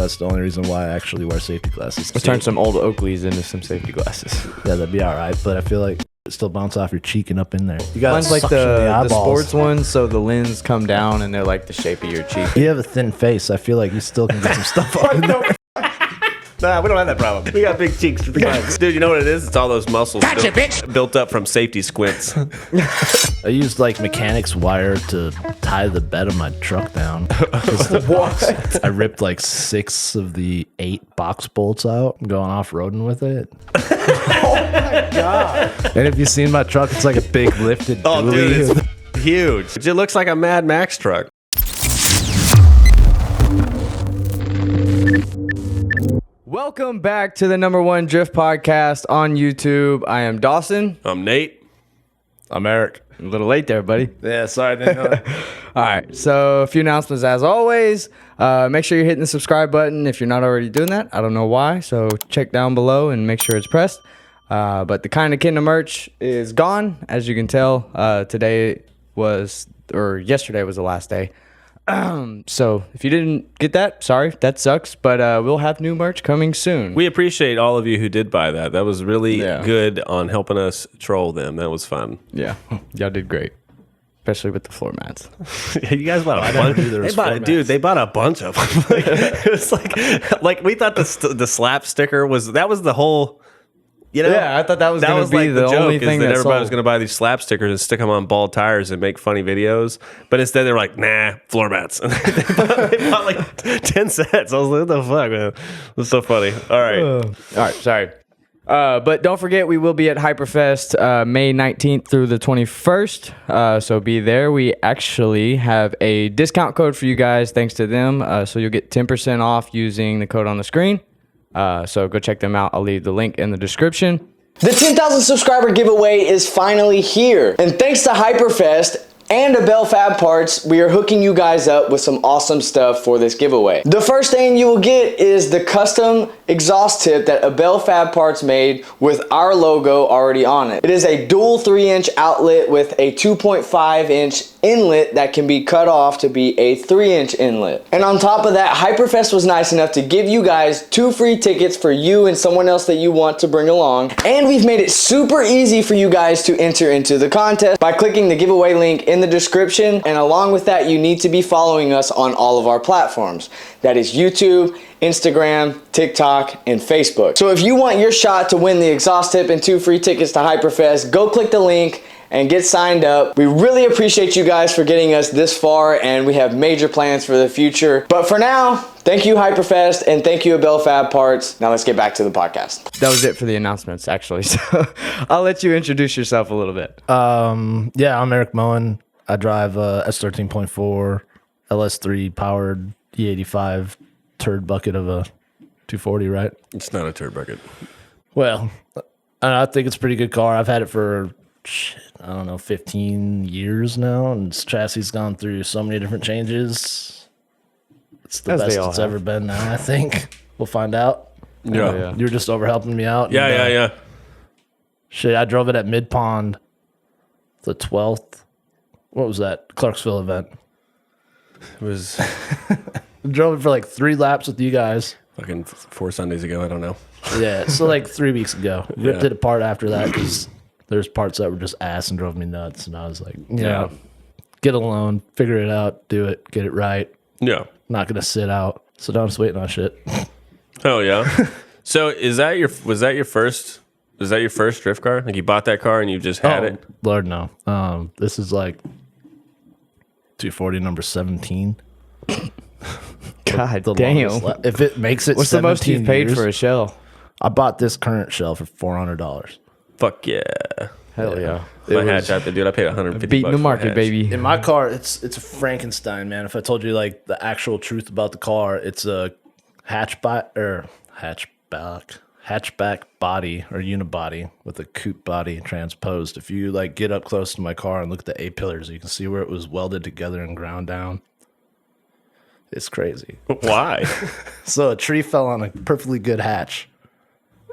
That's the only reason why I actually wear safety glasses. Let's turn some old Oakleys into some safety glasses. Yeah, that'd be all right. But I feel like it still bounce off your cheek and up in there. You got Mine's like the sports ones, so the lens come down and they're like the shape of your cheek. You have a thin face. I feel like you still can get some stuff up in there. Nah, we don't have that problem. We got big cheeks. Dude, you know what it is? It's all those muscles built up from safety squints. I used like mechanics wire to tie the bed of my truck down. What? I ripped like 6 of the 8 box bolts out, going off-roading with it. Oh my God. And if you've seen my truck, it's like a big lifted Oh, dude, dually. it's huge. It looks like a Mad Max truck. Welcome back to the #1 Drift Podcast on YouTube. I am Dawson. I'm Nate. I'm Eric. A little late there, buddy. Yeah, sorry, I didn't know that. All right, so a few announcements as always. Make sure you're hitting the subscribe button if you're not already doing that. I don't know why, so check down below and make sure it's pressed. But the Kinda Kinda merch is gone, as you can tell. Yesterday was the last day. So if you didn't get that, sorry, that sucks. But we'll have new merch coming soon. We appreciate all of you who did buy that. That was really Yeah. good on helping us troll them. That was fun. Yeah, y'all did great, especially with the floor mats. You guys bought a bunch. They bought a bunch of them. It was like we thought the slap sticker was the whole. You know, Yeah, I thought that was gonna be like the only joke, thing is that that everybody sold. was going to buy these slap stickers and stick them on bald tires and make funny videos. But instead, they're like, nah, floor mats. And they bought like 10 sets. I was like, what the fuck, man? That's so funny. All right. All right, sorry. But don't forget, we will be at Hyperfest May 19th through the 21st. So be there. We actually have a discount code for you guys, thanks to them. So you'll get 10% off using the code on the screen. So go check them out. I'll leave the link in the description. The 10,000 subscriber giveaway is finally here. And thanks to Hyperfest and Abel Fab Parts, we are hooking you guys up with some awesome stuff for this giveaway. The first thing you will get is the custom exhaust tip that Abel Fab Parts made with our logo already on it. It is a dual 3-inch outlet with a 2.5-inch inlet that can be cut off to be a 3-inch inlet. And on top of that, Hyperfest was nice enough to give you guys 2 free tickets for you and someone else that you want to bring along. And we've made it super easy for you guys to enter into the contest by clicking the giveaway link in the description. And along with that, you need to be following us on all of our platforms. That is YouTube, Instagram, TikTok, and Facebook. So if you want your shot to win the exhaust tip and 2 free tickets to Hyperfest, go click the link and get signed up. We really appreciate you guys for getting us this far, and we have major plans for the future. But for now, thank you Hyperfest, and thank you Abel Fab Parts. Now let's get back to the podcast. That was it for the announcements, actually. So I'll let you introduce yourself a little bit. Yeah, I'm Eric Moen. I drive a S13.4 LS3 powered E85 turd bucket of a 240, right? It's not a turd bucket. Well, I think it's a pretty good car. I've had it for, 15 years now, and this chassis gone through so many different changes. It's the As they best all it's have. ever been now, I think. We'll find out. Yeah. You were just over helping me out. Yeah, and, yeah. Shit, I drove it at Mid Pond the 12th. What was that? Clarksville event. It was Drove it for like 3 laps with you guys. fucking 4 Sundays ago. I don't know. Yeah, so like 3 weeks ago. Ripped Yeah. it apart after that because there's parts that were just ass and drove me nuts. And I was like, Yeah. Get a loan, figure it out, do it, get it right. Yeah. Not gonna sit out. So now I'm just waiting on shit. Oh yeah. So was that your first drift car? Like you bought that car and you just had it? Lord no. This is like 240 number 17. God The damn. longest if it makes it, What's the most 17 you've paid years, for a shell? I bought this current shell for $400. Fuck yeah. Hell yeah. My hatch out there, dude. I paid $150. Beating the for a market, hatch. baby. In my car, it's a Frankenstein, man. If I told you like the actual truth about the car, it's a hatchback body or unibody with a coupe body transposed. If you like get up close to my car and look at the A pillars, you can see where it was welded together and ground down. It's crazy. Why? So a tree fell on a perfectly good hatch,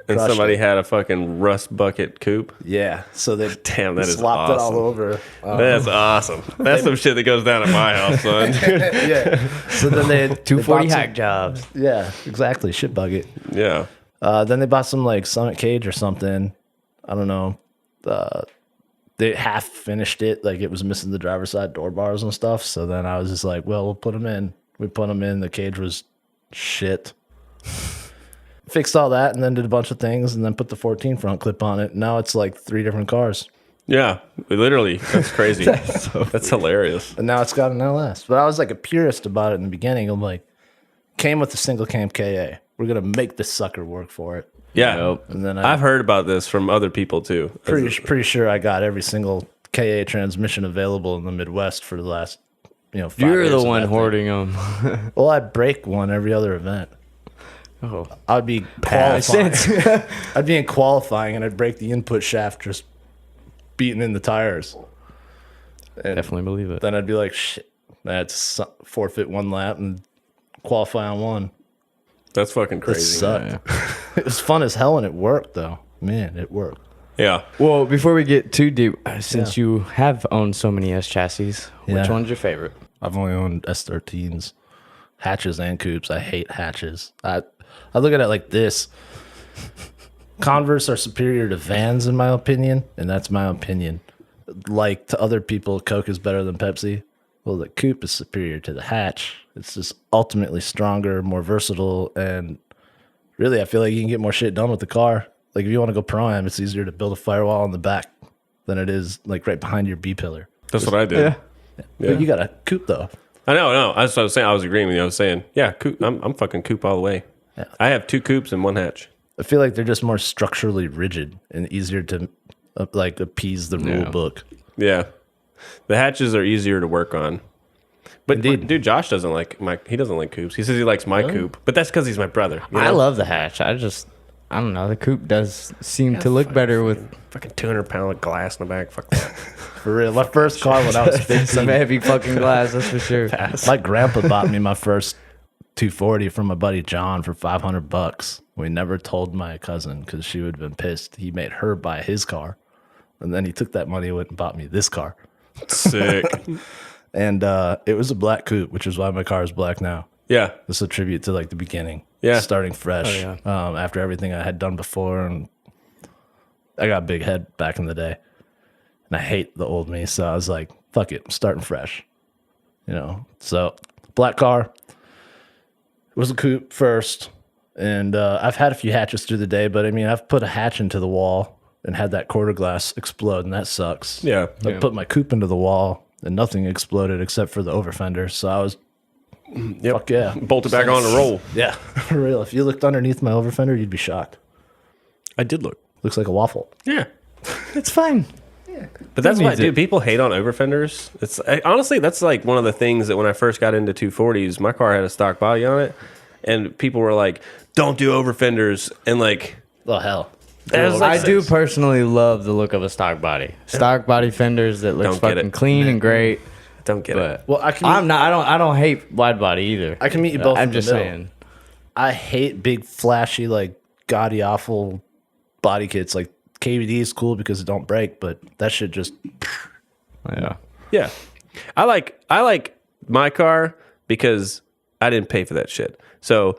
And crushed somebody it. had a fucking rust bucket coupe. Yeah, so they Damn, that is slopped it all awesome. over. That's awesome. That's some shit that goes down at my house, son. Yeah. So then they had 240 they bought hack jobs. Yeah, exactly. Shit bucket. Yeah. Then they bought some like Summit cage or something. I don't know. They half finished it. Like it was missing the driver's side door bars and stuff. So then I was just like, well, we'll put them in. We put them in. The cage was shit. Fixed all that and then did a bunch of things and then put the 14 front clip on it. Now it's like 3 different cars. Yeah. Literally. That's crazy. That's hilarious. And now it's got an LS. But I was like a purist about it in the beginning. I'm like, came with the single cam KA. We're going to make this sucker work for it. Yeah. Nope. And then I've heard about this from other people too. pretty sure I got every single KA transmission available in the Midwest for the last, 5 You're years the of one that thing. hoarding them. Well, I break one every other event. Oh, I'd be qualifying. I'd be in qualifying and I'd break the input shaft just beating in the tires. And definitely believe it. then I'd be like, shit, that's forfeit 1 lap and qualify on 1. That's fucking It crazy. sucked. It was fun as hell and it worked though. Man, it worked. Yeah. Well, before we get too deep, since you have owned so many S chassis, which Yeah. one's your favorite? I've only owned S13s, hatches and coupes. I hate hatches. I look at it like this. Converse are superior to vans in my opinion, and that's my opinion. Like to other people, Coke is better than Pepsi. Well, the coupe is superior to the hatch. It's just ultimately stronger, more versatile, and really, I feel like you can get more shit done with the car. Like if you want to go pro-am, it's easier to build a firewall in the back than it is like right behind your B pillar. That's what I did. But you got a coupe though. I know. That's what I was saying. I was agreeing with you. I was saying, yeah, coupe, I'm fucking coupe all the way. Yeah. I have 2 coupes and 1 hatch. I feel like they're just more structurally rigid and easier to like appease the rule book. Yeah. The hatches are easier to work on. But dude, Josh doesn't like he doesn't like coupes. He says he likes my coupe, but that's because he's my brother. You know? I love the hatch. I don't know. The coupe does seem to look better with fucking 200-pound glass in the back. Fuck that. For real. My first car when I was 15, some heavy fucking glass, that's for sure. my grandpa bought me my first 240 from my buddy John for $500. We never told my cousin because she would have been pissed. He made her buy his car. And then he took that money and went and bought me this car. Sick. And it was a black coupe, which is why my car is black now. Yeah. This is a tribute to like the beginning. Yeah. Starting fresh. After everything I had done before. And I got a big head back in the day. And I hate the old me. So I was like, fuck it. I'm starting fresh. So black car. It was a coupe first. And I've had a few hatches through the day. But I mean, I've put a hatch into the wall and had that quarter glass explode. And that sucks. Yeah. I put my coupe into the wall. And nothing exploded except for the over fender. So I was, fuck yeah. Bolted back on and roll. Yeah, for real. If you looked underneath my over fender, you'd be shocked. I did look. Looks like a waffle. Yeah. It's fine. But that's why, dude, people hate on over fenders. Honestly, that's like one of the things that when I first got into 240s, my car had a stock body on it. And people were like, don't do over fenders. And like, Oh, hell. I do personally love the look of a stock body. Stock body fenders that looks Don't get fucking it. clean and great. don't get it. But Well, I can I'm not. I don't hate wide body either. I can meet you both I'm in the just middle. saying. I hate big, flashy, like, gaudy, awful body kits. Like, KVD is cool because it don't break, but that shit just... Yeah. Yeah. I like my car because I didn't pay for that shit. So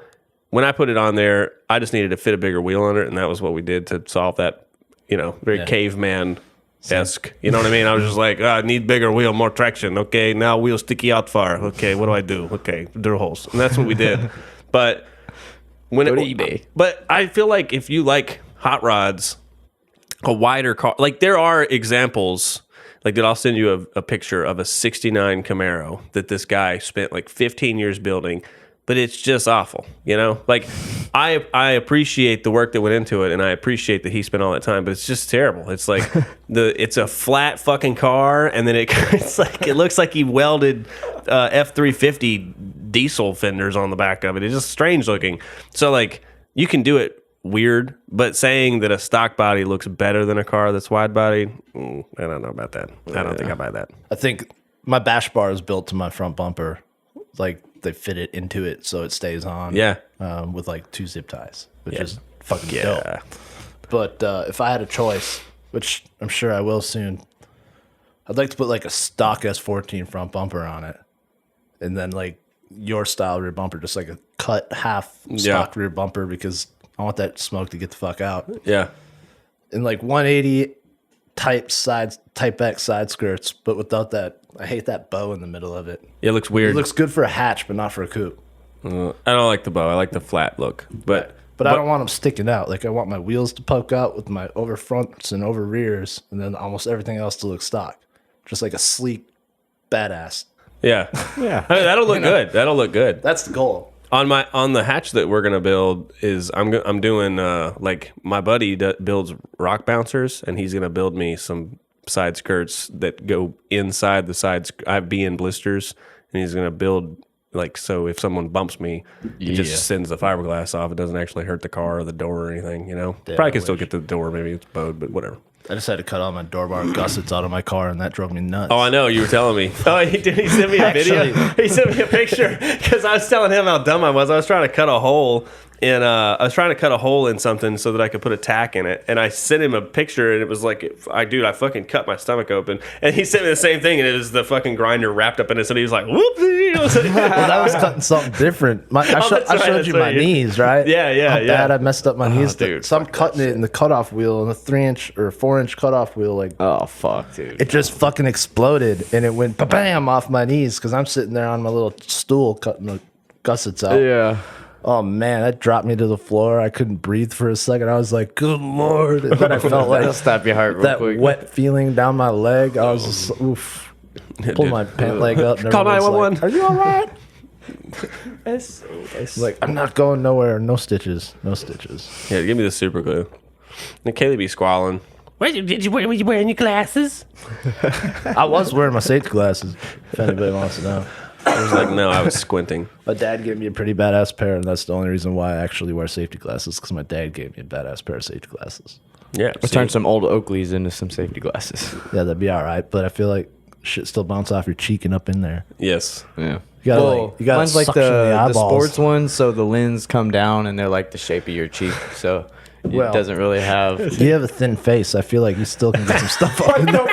when I put it on there, I just needed to fit a bigger wheel on it, and that was what we did to solve that, very caveman-esque. You know what I mean? I was just like, I need bigger wheel, more traction. Okay, now wheel sticky out far. Okay, what do I do? Okay, drill holes. And that's what we did. But when Go to eBay. But I feel like if you like hot rods, a wider car, like there are examples, like that I'll send you a picture of a 69 Camaro that this guy spent like 15 years building, but it's just awful, Like I appreciate the work that went into it, and I appreciate that he spent all that time, but it's just terrible. It's like it's a flat fucking car, and then it's like it looks like he welded F-350 diesel fenders on the back of it. It's just strange looking. So like you can do it weird, but saying that a stock body looks better than a car that's wide body, I don't know about that. I don't think I buy that. I think my bash bar is built to my front bumper. Like, they fit it into it so it stays on. Yeah. With, like, 2 zip ties, which is fucking Yeah. dope. But if I had a choice, which I'm sure I will soon, I'd like to put like a stock S14 front bumper on it, and then like your style rear bumper, just like a cut half stock rear bumper, because I want that smoke to get the fuck out. Yeah. And like 180 type X side skirts, but without that. I hate that bow in the middle of it. It looks weird. It looks good for a hatch, but not for a coupe. I don't like the bow. I like the flat look. But I don't want them sticking out. Like I want my wheels to poke out with my over fronts and over rears, and then almost everything else to look stock. Just like a sleek badass. yeah. Yeah. I mean, that'll look good. That'll look good. That's the goal. On the hatch that we're gonna build is I'm doing like my buddy builds rock bouncers, and he's gonna build me some side skirts that go inside the sides. I'd be in blisters, and he's gonna build like, so if someone bumps me, it just sends the fiberglass off. It doesn't actually hurt the car or the door or anything. You know, Yeah, probably can still get to the door. Maybe it's bowed, but whatever. I just had to cut all my door bar gussets out of my car, and that drove me nuts. Oh, I know. You were telling me. Oh, he did. He sent me a video. He sent me a picture because I was telling him how dumb I was. I was trying to cut a hole in something so that I could put a tack in it. And I sent him a picture, and it was like, I fucking cut my stomach open. And he sent me the same thing, and it was the fucking grinder wrapped up in it. So he was like, whoopsie. Well, that was cutting something different. I showed you my knees, right? Yeah. How bad I messed up my knees. dude, So I'm cutting it in the cutoff wheel, and the 3-inch or 4-inch cutoff wheel, like, Oh, fuck, dude. it just fucking exploded, and it went bam off my knees because I'm sitting there on my little stool cutting the gussets out. Yeah. Oh man, that dropped me to the floor. I couldn't breathe for a second. I was like, "Good lord!" And then I felt like That'll stop your heart real that quick. wet feeling down my leg. I was just oof. Pulled my pant leg up. And Call everyone's 911. like, are you all right? It's Like, I'm not going nowhere. No stitches. No stitches. Yeah, give me the super glue. And Kaylee be squalling. Were you wearing your glasses? I was wearing my safety glasses. If anybody wants to know, I was like, no, I was squinting. my dad gave me a pretty badass pair, and that's the only reason why I actually wear safety glasses. Because my dad gave me a badass pair of safety glasses. Yeah. We'll turn some old Oakleys into some safety glasses. Yeah, that'd be all right. But I feel like shit still bounce off your cheek and up in there. Yes. Yeah. You gotta, you gotta mine's like suction the eyeballs. sports ones, so the lens come down and they're like the shape of your cheek, so Well, it doesn't really have. You have a thin face. I feel like you still can get some stuff up in there.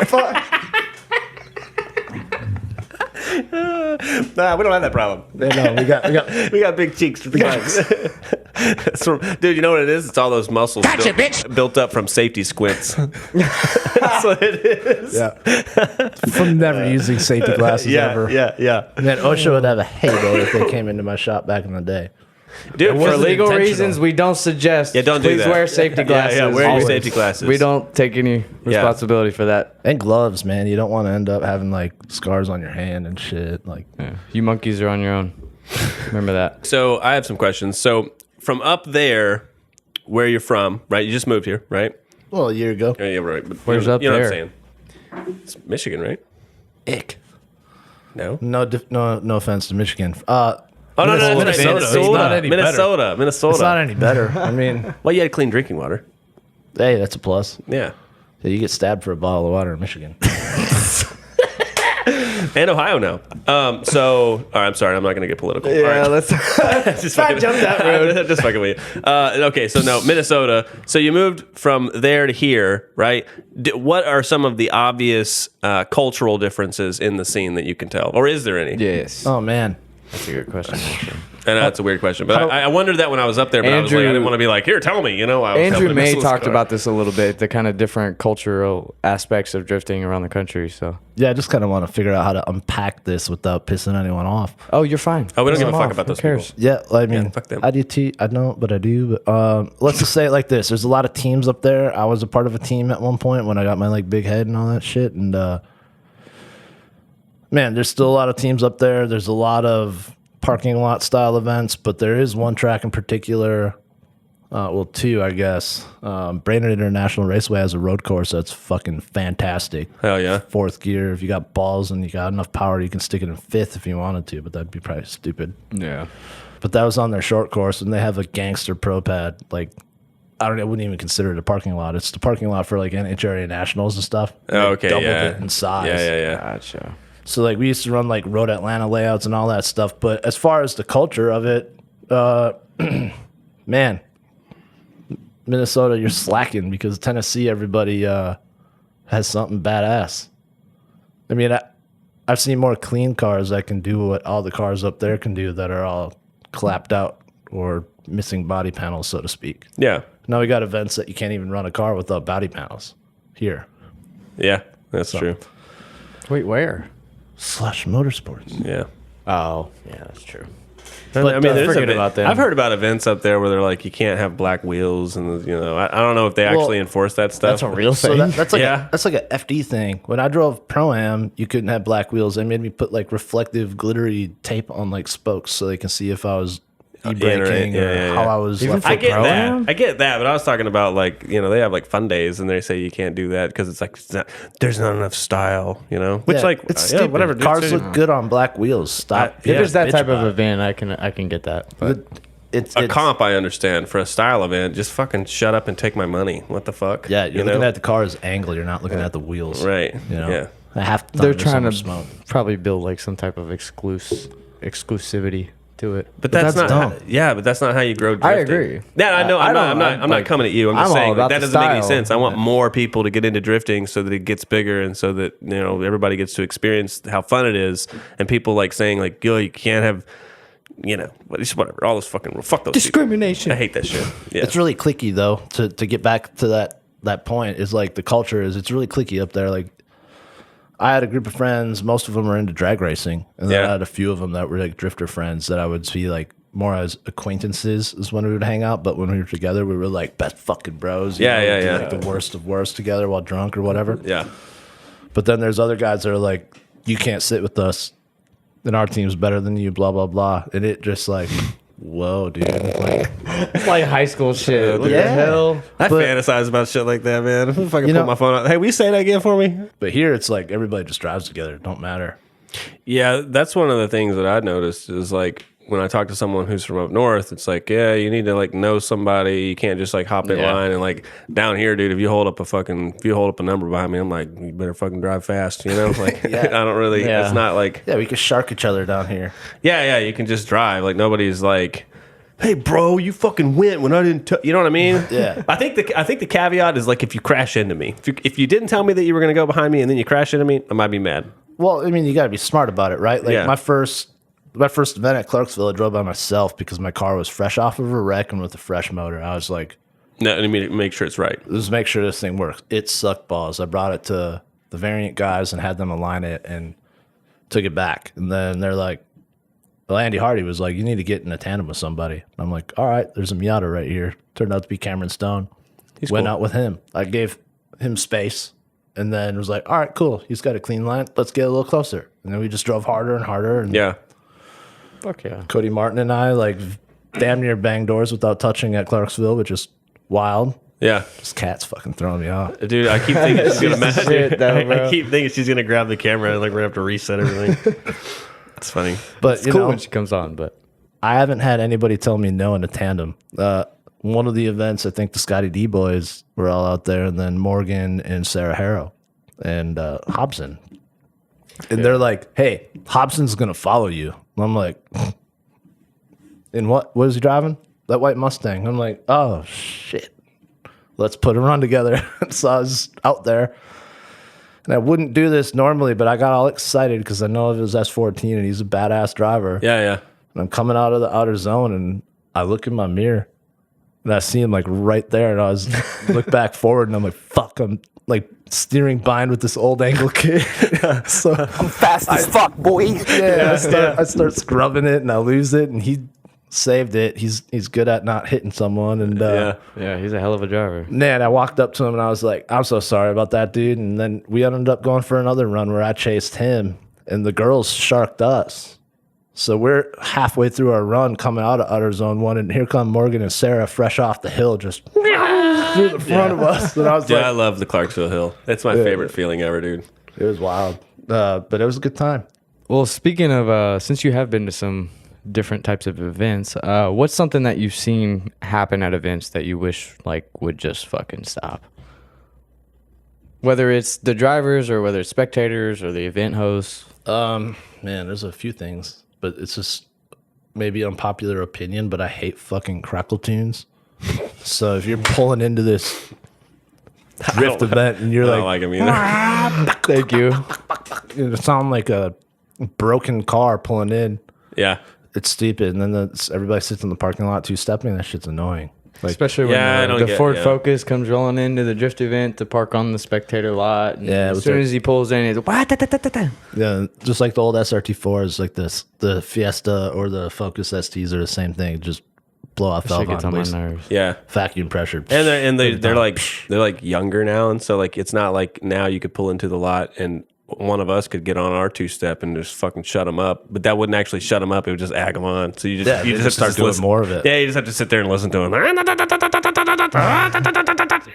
Nah, we don't have that problem. No, we got We got big cheeks. Dude, you know what it is? It's all those muscles built up from safety squints. That's what it is. yeah. From never using safety glasses ever. Yeah. Man, OSHA would have a heyday if they came into my shop back in the day. Dude, For wasn't legal intentional. reasons, we don't suggest. Yeah, don't do Please that. wear safety glasses. Yeah, wear your always. safety glasses. We don't take any responsibility for that. And gloves, man. You don't want to end up having like scars on your hand and shit. Like, Yeah. You monkeys are on your own. Remember that. So I have some questions. So from up there, where you're from, right? You just moved here, right? well, a year ago. Yeah, right. But Where's you up know there? what I'm saying? It's Michigan, right? Ick. No. No offense to Michigan. Oh no, no, that's right. Minnesota. It's not any better. Minnesota. It's not any better. I mean, Well, you had clean drinking water. hey, that's a plus. Yeah. Yeah, you get stabbed for a bottle of water in Michigan. And Ohio now. All right, I'm sorry. I'm not going to get political. All right. let's Just fucking jump that road. Just fucking with you. Okay, so no, Minnesota. So you moved from there to here, right? What are some of the obvious cultural differences in the scene that you can tell, or is there any? Yes. Oh man. That's a good question. Actually. I know that's a weird question, but I wondered that when I was up there. But I was like, I didn't want to be like, here, tell me. You know, I was Andrew helping May this talked car. about this a little bit, the kind of different cultural aspects of drifting around the country. So, Yeah, I just kind of want to figure out how to unpack this without pissing anyone off. oh, you're fine. Oh, we don't Piss give a them fuck off. about Who those cares? people. Yeah, I mean, fuck them. I do too. I don't, but I do. But let's just say it like this: there's a lot of teams up there. I was a part of a team at one point when I got my like big head and all that shit. And man, there's still a lot of teams up there. There's a lot of parking lot style events, but there is one track in particular. Well, two, I guess. Brainerd International Raceway has a road course that's fucking fantastic. Hell yeah. Fourth gear. If you got balls and you got enough power, you can stick it in fifth if you wanted to, but that'd be probably stupid. Yeah. But that was on their short course, and they have a gangster pro pad. Like, I wouldn't even consider it a parking lot. It's the parking lot for like NHRA nationals and stuff. Oh, They okay, doubled yeah. it in size. Yeah. Gotcha. So like we used to run like Road Atlanta layouts and all that stuff. But as far as the culture of it, man, Minnesota, you're slacking because Tennessee, everybody has something badass. I mean, I've seen more clean cars that can do what all the cars up there can do that are all clapped out or missing body panels, so to speak. Yeah. Now we got events that you can't even run a car without body panels here. Yeah, that's true. Wait, where? Slash Motorsports. Yeah. Oh, yeah, that's true. But, I mean, there's forget about them. I've heard about events up there where they're like, you can't have black wheels, and I don't know if they actually enforce that stuff. That's a real thing. So that's like Yeah. that's like a FD thing. When I drove Pro-Am, you couldn't have black wheels. They made me put like reflective, glittery tape on like spokes so they can see if I was e-braking or how I was. Even left for I get Pro-Am? that. I get that, but I was talking about like, they have like fun days and they say you can't do that because it's like there's not enough style, which Yeah, like it's stupid. whatever. dude, Cars so- look good on black wheels. Stop. If it's that bitch type of about it. event, I can get that. But It's a comp, I understand. For a style event, just fucking shut up and take my money. What the fuck? Yeah, you're looking at the car's angle. You're not looking at the wheels. right. Yeah. I have to. they're trying to smoke. probably build like some type of exclusivity to it. But that's not. dumb. But that's not how you grow I drifting. agree. Yeah, I know. I'm not like, coming at you. I'm just I'm all saying about that the doesn't make any style. sense. I want more people to get into drifting so that it gets bigger and so that everybody gets to experience how fun it is. And people like saying like, yo, you can't have, whatever. All this fucking fuck those Discrimination. People. I hate that shit. Yeah. It's really cliquey though. To get back to that point is like the culture is. It's really cliquey up there. Like I had a group of friends. Most of them were into drag racing, and then Yeah. I had a few of them that were like drifter friends that I would see like more as acquaintances is when we would hang out. But when we were together, we were like best fucking bros. Yeah, we'd do, yeah. like the worst of worst together while drunk or whatever. Yeah. But then there's other guys that are like, you can't sit with us, and our team's better than you. Blah blah blah. And it just like, whoa, dude. Like, It's like high school shit. What the Yeah. hell? I But- fantasize about shit like that, man. If I can You pull know- my phone out. Hey, will you say that again for me? but here it's like everybody just drives together. It don't matter. Yeah, that's one of the things that I noticed is like when I talk to someone who's from up north, it's like, yeah, you need to like know somebody. You can't just like hop in Yeah. line and like down here, dude. If you hold up a number behind me, I'm like, you better fucking drive fast, Like Yeah. I don't really. Yeah. It's not like Yeah, we could shark each other down here. yeah. You can just drive. Like nobody's like, hey, bro, you fucking went when I didn't. You know what I mean? Yeah. I think the caveat is like if you crash into me, if you didn't tell me that you were gonna go behind me and then you crash into me, I might be mad. Well, I mean, you got to be smart about it, right? Like Yeah. my first event at Clarksville, I drove by myself because my car was fresh off of a wreck and with a fresh motor. I was like, No, I mean make sure it's right. let's make sure this thing works. It sucked balls. I brought it to the variant guys and had them align it and took it back. And then they're like, well, Andy Hardy was like, you need to get in a tandem with somebody. I'm like, all right, there's a Miata right here. Turned out to be Cameron Stone. Went cool. out with him. I gave him space and then was like, all right, cool. He's got a clean line. Let's get a little closer. And then we just drove harder and harder. And Yeah. Fuck yeah. Cody Martin and I like damn near banged doors without touching at Clarksville, which is wild. Yeah. This cat's fucking throwing me off. Dude, I keep thinking she's gonna shit, though, bro. I keep thinking she's gonna grab the camera and like we're gonna have to reset everything. It's funny. But It's you cool know, when she comes on, but I haven't had anybody tell me no in a tandem. One of the events, I think the Scotty D boys were all out there, and then Morgan and Sarah Harrow and Hobson. And they're like, hey, Hobson's going to follow you. And I'm like, in what? What is he driving? That white Mustang. I'm like, oh, shit. Let's put a run together. So I was out there. And I wouldn't do this normally, but I got all excited because I know of his S14 and he's a badass driver. Yeah. And I'm coming out of the outer zone and I look in my mirror and I see him like right there. And I was look back forward and I'm like, fuck, I'm like steering bind with this old angle kid. So I'm fast as fuck, boy. I start scrubbing it and I lose it. And he saved it. He's good at not hitting someone. And yeah, he's a hell of a driver. man, I walked up to him and I was like, I'm so sorry about that, dude. And then we ended up going for another run where I chased him and the girls sharked us. So we're halfway through our run coming out of Utter Zone 1, and here come Morgan and Sarah fresh off the hill just through the front of us. And I was Dude, like, I love the Clarksville Hill. That's my favorite feeling ever, dude. it was wild. But it was a good time. Well, speaking of, since you have been to some different types of events, what's something that you've seen happen at events that you wish like would just fucking stop? Whether it's the drivers or whether it's spectators or the event hosts. Man, there's a few things, but it's just maybe unpopular opinion, but I hate fucking crackle tunes. So if you're pulling into this drift event and you're I don't like him either. Thank you. it sounds like a broken car pulling in. Yeah. It's stupid, and then everybody sits in the parking lot two-stepping. That shit's annoying. Like, Especially when Yeah, I don't the get- Ford yeah. Focus comes rolling into the drift event to park on the spectator lot. And Yeah, it as was soon like- as he pulls in, he's like, yeah, just like the old SRT4s, like this, the Fiesta or the Focus STs are the same thing. Just blow off valve shit gets on my waste, nerves. Yeah. vacuum pressure, And they're time. they're like younger now, and so like it's not like now you could pull into the lot and one of us could get on our two-step and just fucking shut them up, but that wouldn't actually shut them up. It would just ag them on. So you Yeah, just they have just to start doing listen. more of it. Yeah, you just have to sit there and listen to them. You're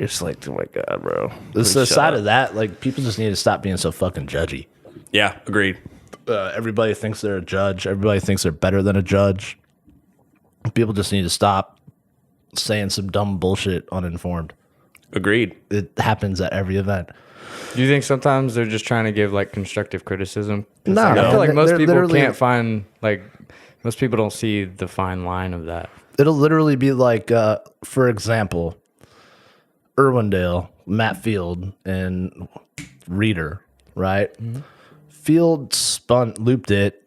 just like, oh my god, bro. This Please the shut side up. of that. Like, people just need to stop being so fucking judgy. Yeah, agreed. Everybody thinks they're a judge. Everybody thinks they're better than a judge. People just need to stop saying some dumb bullshit uninformed. Agreed. It happens at every event. Do you think sometimes they're just trying to give like constructive criticism? 'Cause, No, like, I feel like they're most people literally- can't find like most people don't see the fine line of that. It'll literally be like, for example, Irwindale, Matt Field, and Reeder, right? Field looped it.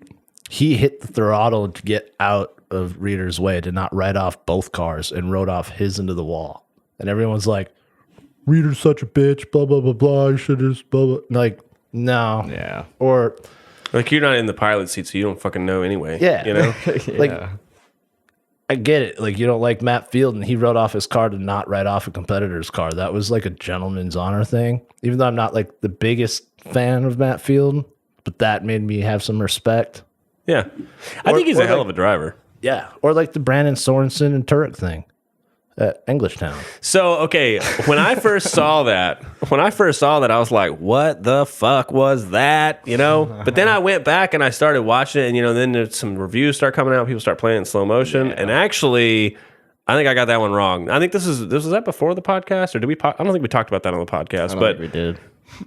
He hit the throttle to get out of Reeder's way to not ride off both cars and rode off his into the wall. And everyone's like, Reeder's such a bitch, blah, blah, blah, blah. You should just blah, blah. Like, no. Yeah. Or, Like you're not in the pilot seat, so you don't fucking know anyway. yeah. You know? Like, Yeah. I get it. Like, you don't like Matt Field, and he rode off his car to not ride off a competitor's car. That was like a gentleman's honor thing. Even though I'm not like the biggest fan of Matt Field, but that made me have some respect. Yeah. I think he's a hell of a driver. Yeah. Or like the Brandon Sorenson and Turek thing at Englishtown. So, okay, when I first saw that, I was like, what the fuck was that? You know? But then I went back and I started watching it, and, you know, then there's some reviews start coming out. People start playing in slow motion. And actually, I think I got that one wrong. I think this was that before the podcast, or did we? I don't think we talked about that on the podcast, but we did.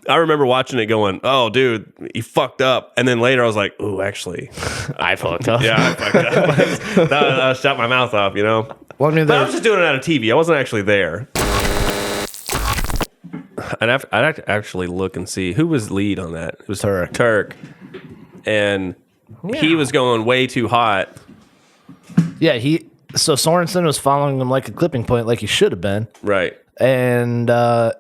I remember watching it going, oh, dude, he fucked up. And then later I was like, ooh, actually, I fucked up. yeah, I fucked up. I shut my mouth off, you know? Well, I mean, But I was just doing it out of TV. I wasn't actually there. I'd have to actually look and see who was lead on that. It was Turk. And he was going way too hot. yeah, so Sorensen was following him like a clipping point, like he should have been. Right. And, yeah,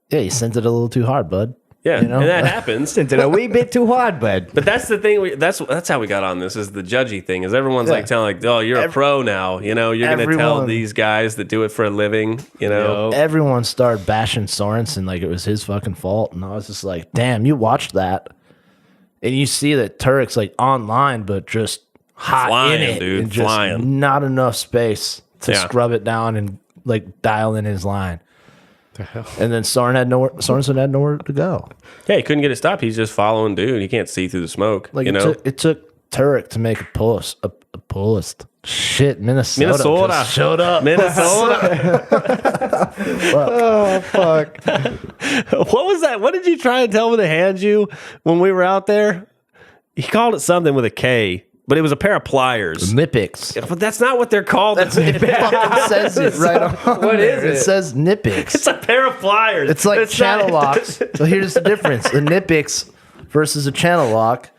he sent it a little too hard, bud. Yeah. You know? And that happens. Sent it a wee bit too hard, bud. But that's the thing. That's how we got on this, is the judgy thing. Is everyone's like telling, like, oh, you're a pro now. You know, you're going to tell everyone- these guys that do it for a living, you know? Everyone started bashing Sorensen like it was his fucking fault. And I was just like, damn, you watched that. And you see that Turek's like online, but just hot Flying, in it. dude, and just flying. not enough space to Yeah. scrub it down and like dial in his line. And then Sorensen had nowhere to go. Yeah, he couldn't get it stopped. He's just following dude. He can't see through the smoke, Like you know? it took Turek to make a pullist. Shit, Minnesota just showed up. Minnesota. Oh fuck. What was that? What did you try and tell me to hand you when we were out there? He called it something with a K, but it was a pair of pliers. Nipix. But that's not what they're called. It fucking says it right on. What there. is It it? says Nipix. It's a pair of pliers. It's like not- channel locks. So here's the difference: a Nipix versus a channel lock.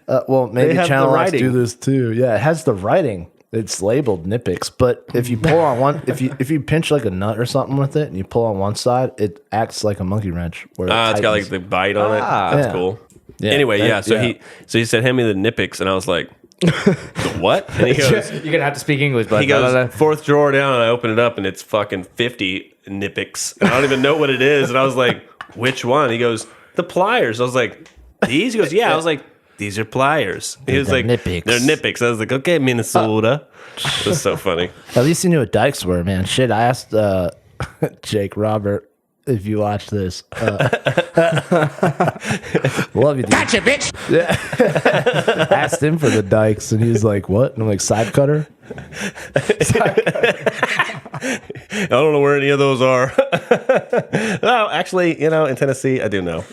Well, maybe They have channel the locks writing. do this too. Yeah, it has the writing. It's labeled Nipix, but if you pull on one, if you pinch like a nut or something with it, and you pull on one side, it acts like a monkey wrench. Where It's got like tightens. the bite on it. That's Yeah. cool. Yeah, Anyway, that- yeah. So yeah. he said, hand me the Nipix, and I was like, the what? And he goes, You're gonna have to speak English, bud. he goes, fourth drawer down, and I open it up, and it's fucking 50 Nipix, and I don't even know what it is. And I was like, which one? He goes, the pliers. I was like, these? He goes, yeah. I was like, these are pliers. He was They're like, Nipix. they're Nipix. I was like, okay, Minnesota. It was so funny. At least you knew what dikes were, man. Shit, I asked Jake Robert if you watch this. Love you, dude. Gotcha, bitch. Asked him for the dikes, and he was like, "What?" And I'm like, "Side cutter." I don't know where any of those are. Well, actually, you know, in Tennessee, I do know.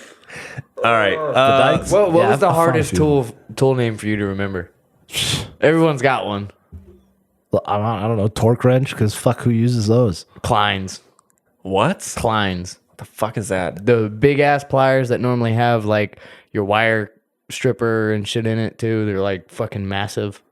All right. Dikes. What was Yeah, the I've hardest found a few. tool name for you to remember? Everyone's got one. Well, I don't know, torque wrench, because fuck, who uses those? Kleins. What? Kleins. The fuck is that? The big ass pliers that normally have like your wire stripper and shit in it too. They're like fucking massive.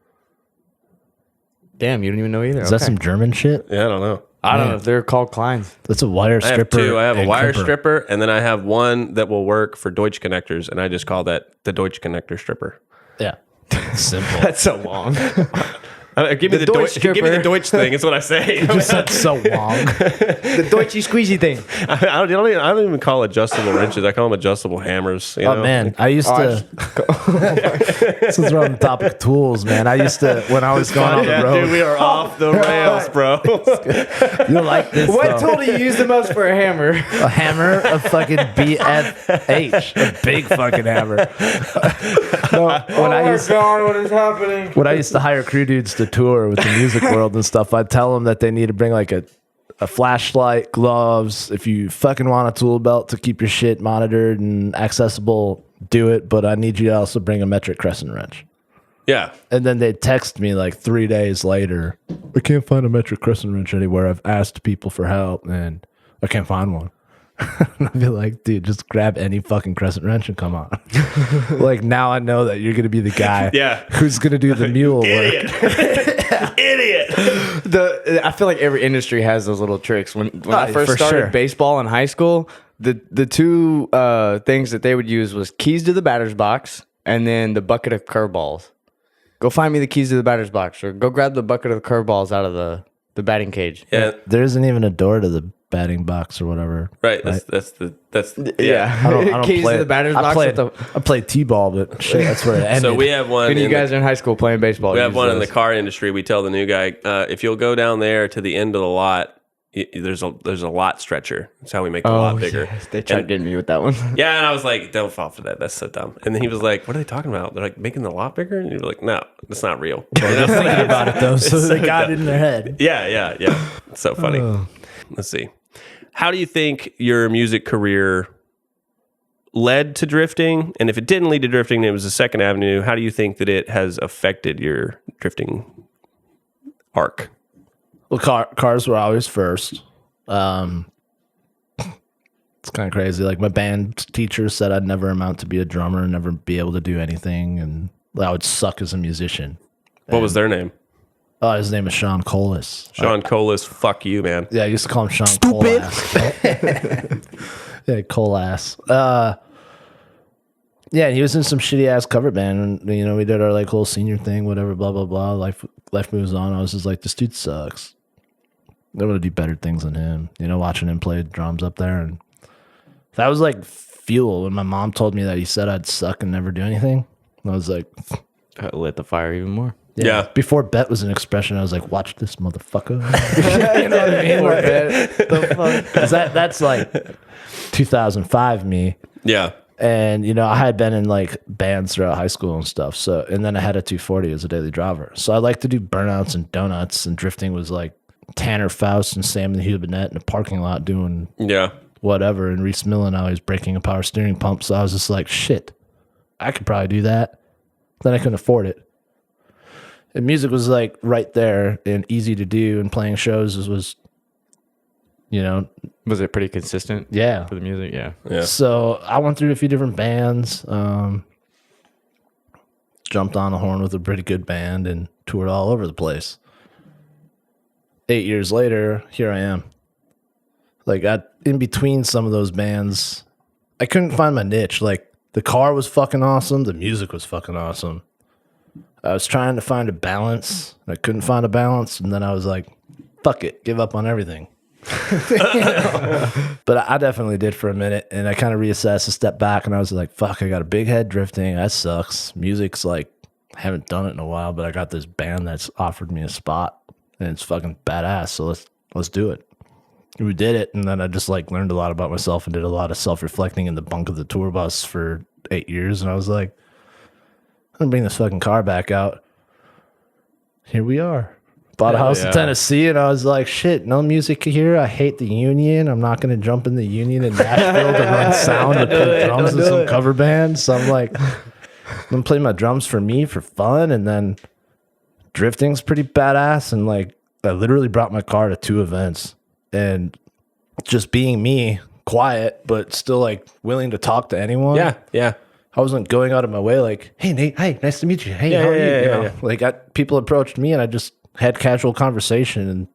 Damn, you don't even know either. Is that some German shit? Yeah, I don't know. I don't know if they're called Kleins. That's a wire I have stripper. two. I have a and wire crimper. stripper, and then I have one that will work for Deutsch connectors, and I just call that the Deutsch connector stripper. Yeah. Simple. That's so long. Give me the Deutsch Deutsch. Give me the stripper. Deutsch thing. Is what I say. Just that's so long. The Deutsche squeezy thing. I don't even call adjustable wrenches. I call them adjustable hammers. You know? Oh man, I used to. Since we're on the topic of tools, man, I used to when I was going on the road. Dude, we are off the rails, bro. You'll like this. What though. tool do you use the most for a hammer? A hammer, a fucking BFH, a big fucking hammer. No, when I used God, what is happening? when I used to hire crew dudes to tour with the music world and stuff, I'd tell them that they need to bring like a flashlight, gloves. If you fucking want a tool belt to keep your shit monitored and accessible, do it. But I need you to also bring a metric crescent wrench. Yeah. And then they'd text me like 3 days later, I can't find a metric crescent wrench anywhere. I've asked people for help and I can't find one. And I'd be like, dude, just grab any fucking crescent wrench and come on. Like, now I know that you're going to be the guy who's going to do the mule work. Idiot. I feel like every industry has those little tricks. When I first for started sure. baseball in high school, the two things that they would use was keys to the batter's box and then the bucket of curveballs. Go find me the keys to the batter's box, or go grab the bucket of curveballs out of the batting cage. Yeah. There isn't even a door to the batting box or whatever. Right. That's Yeah. I don't Keys play to the it. batter's box. I played T-ball, but shit, that's where it ended. So we have one. When you guys are in high school playing baseball, We you have use one in the those. car industry. We tell the new guy, if you'll go down there to the end of the lot, there's a lot stretcher. That's how we make the lot bigger. Yes, they tried getting me with that one. Yeah, and I was like, don't fall for that. That's so dumb. And then he was like, what are they talking about? They're like making the lot bigger? And you're like, no, that's not real. And I was thinking like, about it though, so It's they so got dumb. it in their head. Yeah. It's so funny. Let's see. How do you think your music career led to drifting? And if it didn't lead to drifting, it was a second avenue. How do you think that it has affected your drifting arc? Well, cars were always first. It's kind of crazy. Like, my band teacher said I'd never amount to be a drummer, never be able to do anything, and I would suck as a musician. What was their name? Oh, his name is Sean Colas. Sean Colas. Fuck you, man. Yeah, I used to call him Sean Colas. Yeah, Colas. Yeah, he was in some shitty ass cover band, and we did our like whole senior thing, whatever, blah blah blah. Life moves on. I was just like, this dude sucks. I want to do better things than him. Watching him play drums up there, and that was like fuel. When my mom told me that he said I'd suck and never do anything, I was like, Lit the fire even more. Yeah. Before bet was an expression, I was like, watch this motherfucker. You know what I mean? The fuck? 'Cause that's like 2005 me. Yeah. And, I had been in like bands throughout high school and stuff. So, and then I had a 240 as a daily driver. So I like to do burnouts and donuts, and drifting was like Tanner Faust and Sam the Hubinette in the parking lot doing Yeah. whatever. And Reese Millen always breaking a power steering pump. So I was just like, shit, I could probably do that. Then I couldn't afford it. And music was like right there and easy to do, and playing shows was Was it pretty consistent? yeah. For the music, yeah. Yeah. So I went through a few different bands, jumped on the horn with a pretty good band, and toured all over the place. 8 years later, here I am. Like, in between some of those bands, I couldn't find my niche. Like, the car was fucking awesome. The music was fucking awesome. I was trying to find a balance. I couldn't find a balance. And then I was like, fuck it, give up on everything. But I definitely did for a minute, and I kind of reassessed, a step back, and I was like, fuck, I got a big head drifting. That sucks. Music's like, I haven't done it in a while, but I got this band that's offered me a spot, and it's fucking badass. So let's do it. We did it, and then I just like learned a lot about myself and did a lot of self-reflecting in the bunk of the tour bus for 8 years. And I was like, I'm gonna bring this fucking car back out. Here we are. Bought a house in Tennessee, and I was like, shit, no music here. I hate the union. I'm not going to jump in the union in Nashville to run sound and play drums in some cover band. So I'm like, I'm going to play my drums for me for fun, and then drifting's pretty badass. And like, I literally brought my car to 2 events, and just being me, quiet, but still like willing to talk to anyone. Yeah. I wasn't going out of my way like, hey, Nate, hey, nice to meet you. Hey, how are you? You know? Like, people approached me, and I just had casual conversation,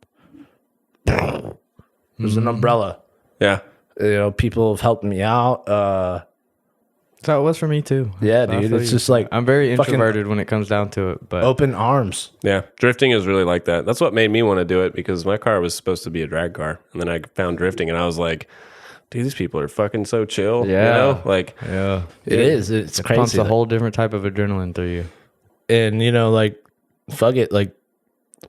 and there's an umbrella. Yeah. You know, people have helped me out. So it was for me too. Yeah, I dude. feel It's you. just like I'm very fucking introverted when it comes down to it, but open arms. Yeah. Drifting is really like that. That's what made me want to do it, because my car was supposed to be a drag car. And then I found drifting, and I was like, dude, these people are fucking so chill. Yeah. You know? Like, yeah, It is. It's it pumps crazy. a whole different type of adrenaline through you. And, you know, like, fuck it. Like,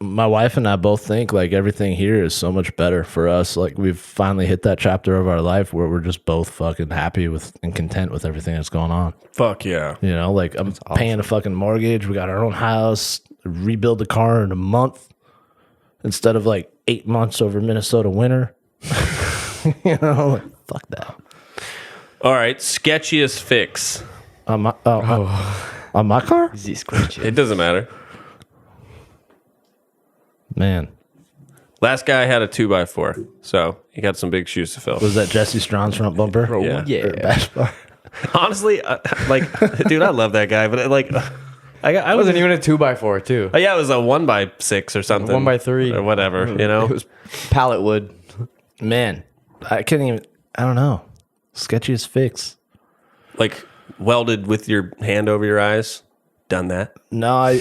my wife and I both think like everything here is so much better for us. Like, we've finally hit that chapter of our life where we're just both fucking happy with and content with everything that's going on. fuck yeah. You know, like, I'm paying a fucking mortgage. We got our own house, rebuild the car in a month instead of like 8 months over Minnesota winter. You know, like, fuck that. All right. Sketchiest fix. On my on my car? It doesn't matter. Man, Last guy had a 2x4, so he got some big shoes to fill. was that Jesse Strawn's front bumper? Yeah. Or bash bar? Honestly, like, dude, I love that guy, but like, I I wasn't even a 2x4 too. yeah, it was a 1x6 or something, 1x3 or whatever. You know, It was pallet wood. Man, I couldn't even, I don't know. Sketchiest fix. like welded with your hand over your eyes. Done that. No, I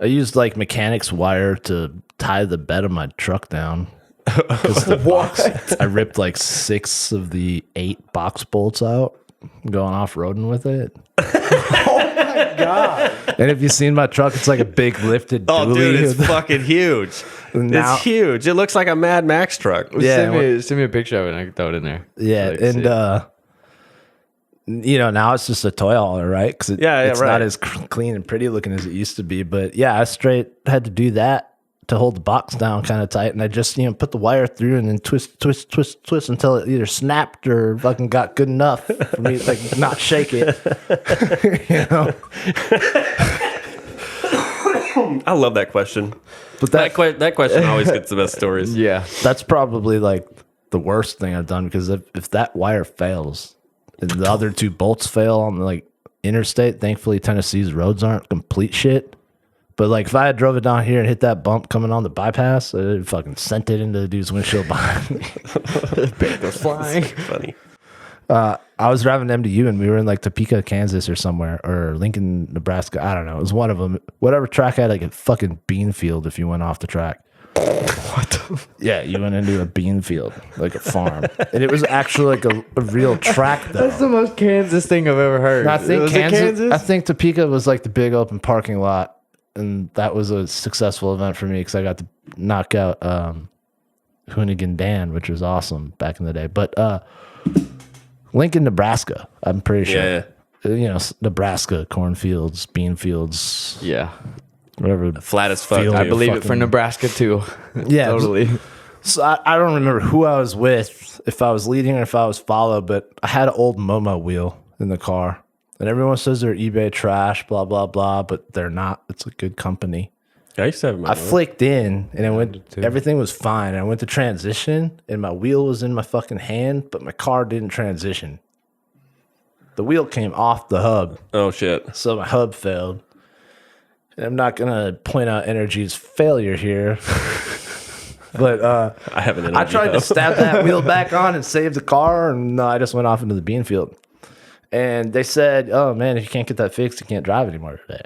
used like mechanics wire to tie the bed of my truck down. I ripped like 6 of the 8 box bolts out going off-roading with it. God. And if you've seen my truck, it's like a big lifted Oh, dually. dude, it's fucking huge. Now- It's huge. It looks like a Mad Max truck. Yeah, Send me a picture of it and I can throw it in there. Yeah, So they can and see it. you know, now it's just a toy hauler, right? Because it's right. not as clean and pretty looking as it used to be. But yeah, I straight had to do that to hold the box down kind of tight, and I just put the wire through and then twist until it either snapped or fucking got good enough for me to like not shake it. You know, I love that question. but That question always gets the best stories. Yeah. that's probably like the worst thing I've done, because if that wire fails and the other 2 bolts fail on the like interstate, thankfully Tennessee's roads aren't complete shit. But like if I had drove it down here and hit that bump coming on the bypass, it fucking sent it into the dude's windshield behind me. Goes flying. Funny. I was driving MDU and we were in like Topeka, Kansas or somewhere, or Lincoln, Nebraska. I don't know. It was one of them. Whatever track had like a fucking bean field if you went off the track. What? Yeah, you went into a bean field, like a farm. And it was actually like a real track though. That's the most Kansas thing I've ever heard. I think Was it Kansas, I think Topeka was like the big open parking lot, and that was a successful event for me because I got to knock out Hoonigan Dan, which was awesome back in the day. But Lincoln, Nebraska, I'm pretty sure. Yeah. You know, Nebraska, cornfields, bean fields, Yeah. whatever. Flat as fuck. Field. dude. I believe it for fucking- Nebraska too. Yeah, Totally. So I don't remember who I was with, if I was leading or if I was followed, but I had an old Momo wheel in the car. And everyone says they're eBay trash, blah, blah, blah, but they're not. It's a good company. I used to have my I flicked in and I went, everything was fine. And I went to transition and my wheel was in my fucking hand, but my car didn't transition. The wheel came off the hub, Oh shit. so my hub failed. And I'm not going to point out Energy's failure here. But I have an I tried to stab that wheel back on and save the car, and no, I just went off into the bean field. And they said, "Oh man, if you can't get that fixed, you can't drive anymore today."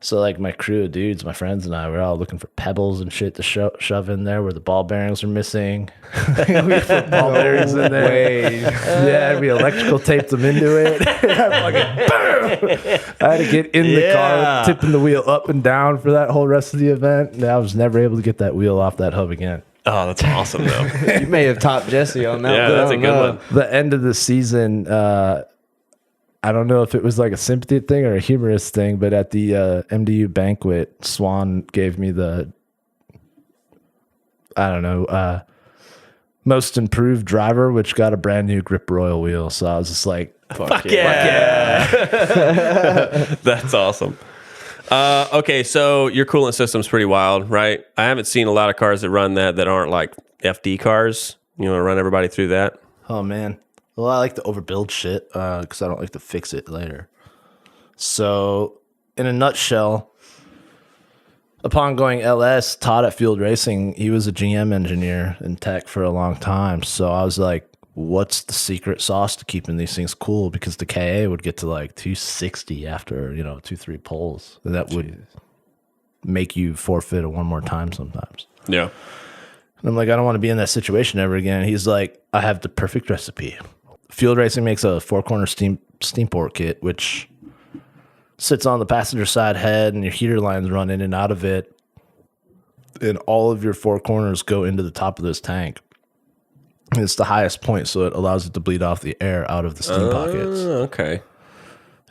So like my crew of dudes, my friends and I, we're all looking for pebbles and shit to shove in there where the ball bearings are missing. We put ball bearings in there. Yeah, we electrical taped them into it. I had to get in the car, tipping the wheel up and down for that whole rest of the event. And I was never able to get that wheel off that hub again. Oh, that's awesome though. You may have topped Jesse on that. Yeah, one. that's I a don't good know. one. The end of the season, I don't know if it was like a sympathy thing or a humorous thing, but at the MDU banquet, Swan gave me the, I don't know, most improved driver, which got a brand new Grip Royal wheel. So I was just like, Fuck yeah. That's awesome. Okay, so your coolant system's pretty wild, right? I haven't seen a lot of cars that run that aren't like FD cars. You want to run everybody through that? Oh man. Well, I like to overbuild shit because I don't like to fix it later. So, in a nutshell, upon going LS, Todd at Field Racing, he was a GM engineer in tech for a long time. So I was like, what's the secret sauce to keeping these things cool? Because the KA would get to like 260 after, 2-3 pulls. And that would make you forfeit it one more time sometimes. Yeah. And I'm like, I don't want to be in that situation ever again. He's like, I have the perfect recipe. Field Racing makes a 4-corner steam port kit, which sits on the passenger side head, and your heater lines run in and out of it. And all of your 4 corners go into the top of this tank. And it's the highest point, so it allows it to bleed off the air out of the steam pockets. Okay.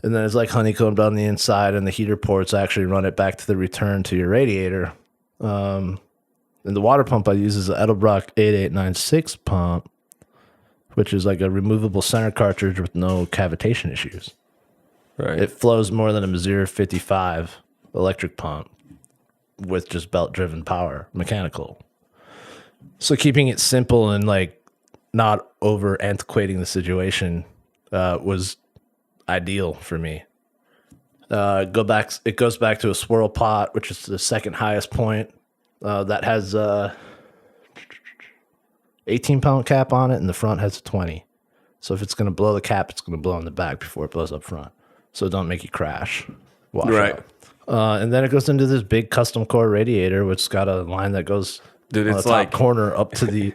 And then it's like honeycombed on the inside, and the heater ports actually run it back to the return to your radiator. And the water pump I use is an Edelbrock 8896 pump, which is like a removable center cartridge with no cavitation issues. Right. It flows more than a Missouri 55 electric pump with just belt-driven power, mechanical. So keeping it simple and like not over antiquating the situation was ideal for me. It goes back to a swirl pot, which is the second highest point. That has 18-pound cap on it, and the front has a 20. So if it's going to blow the cap, it's going to blow in the back before it blows up front. So don't make you crash. Right. And then it goes into this big custom core radiator, which's got a line that goes Dude, on it's the top like corner up to the...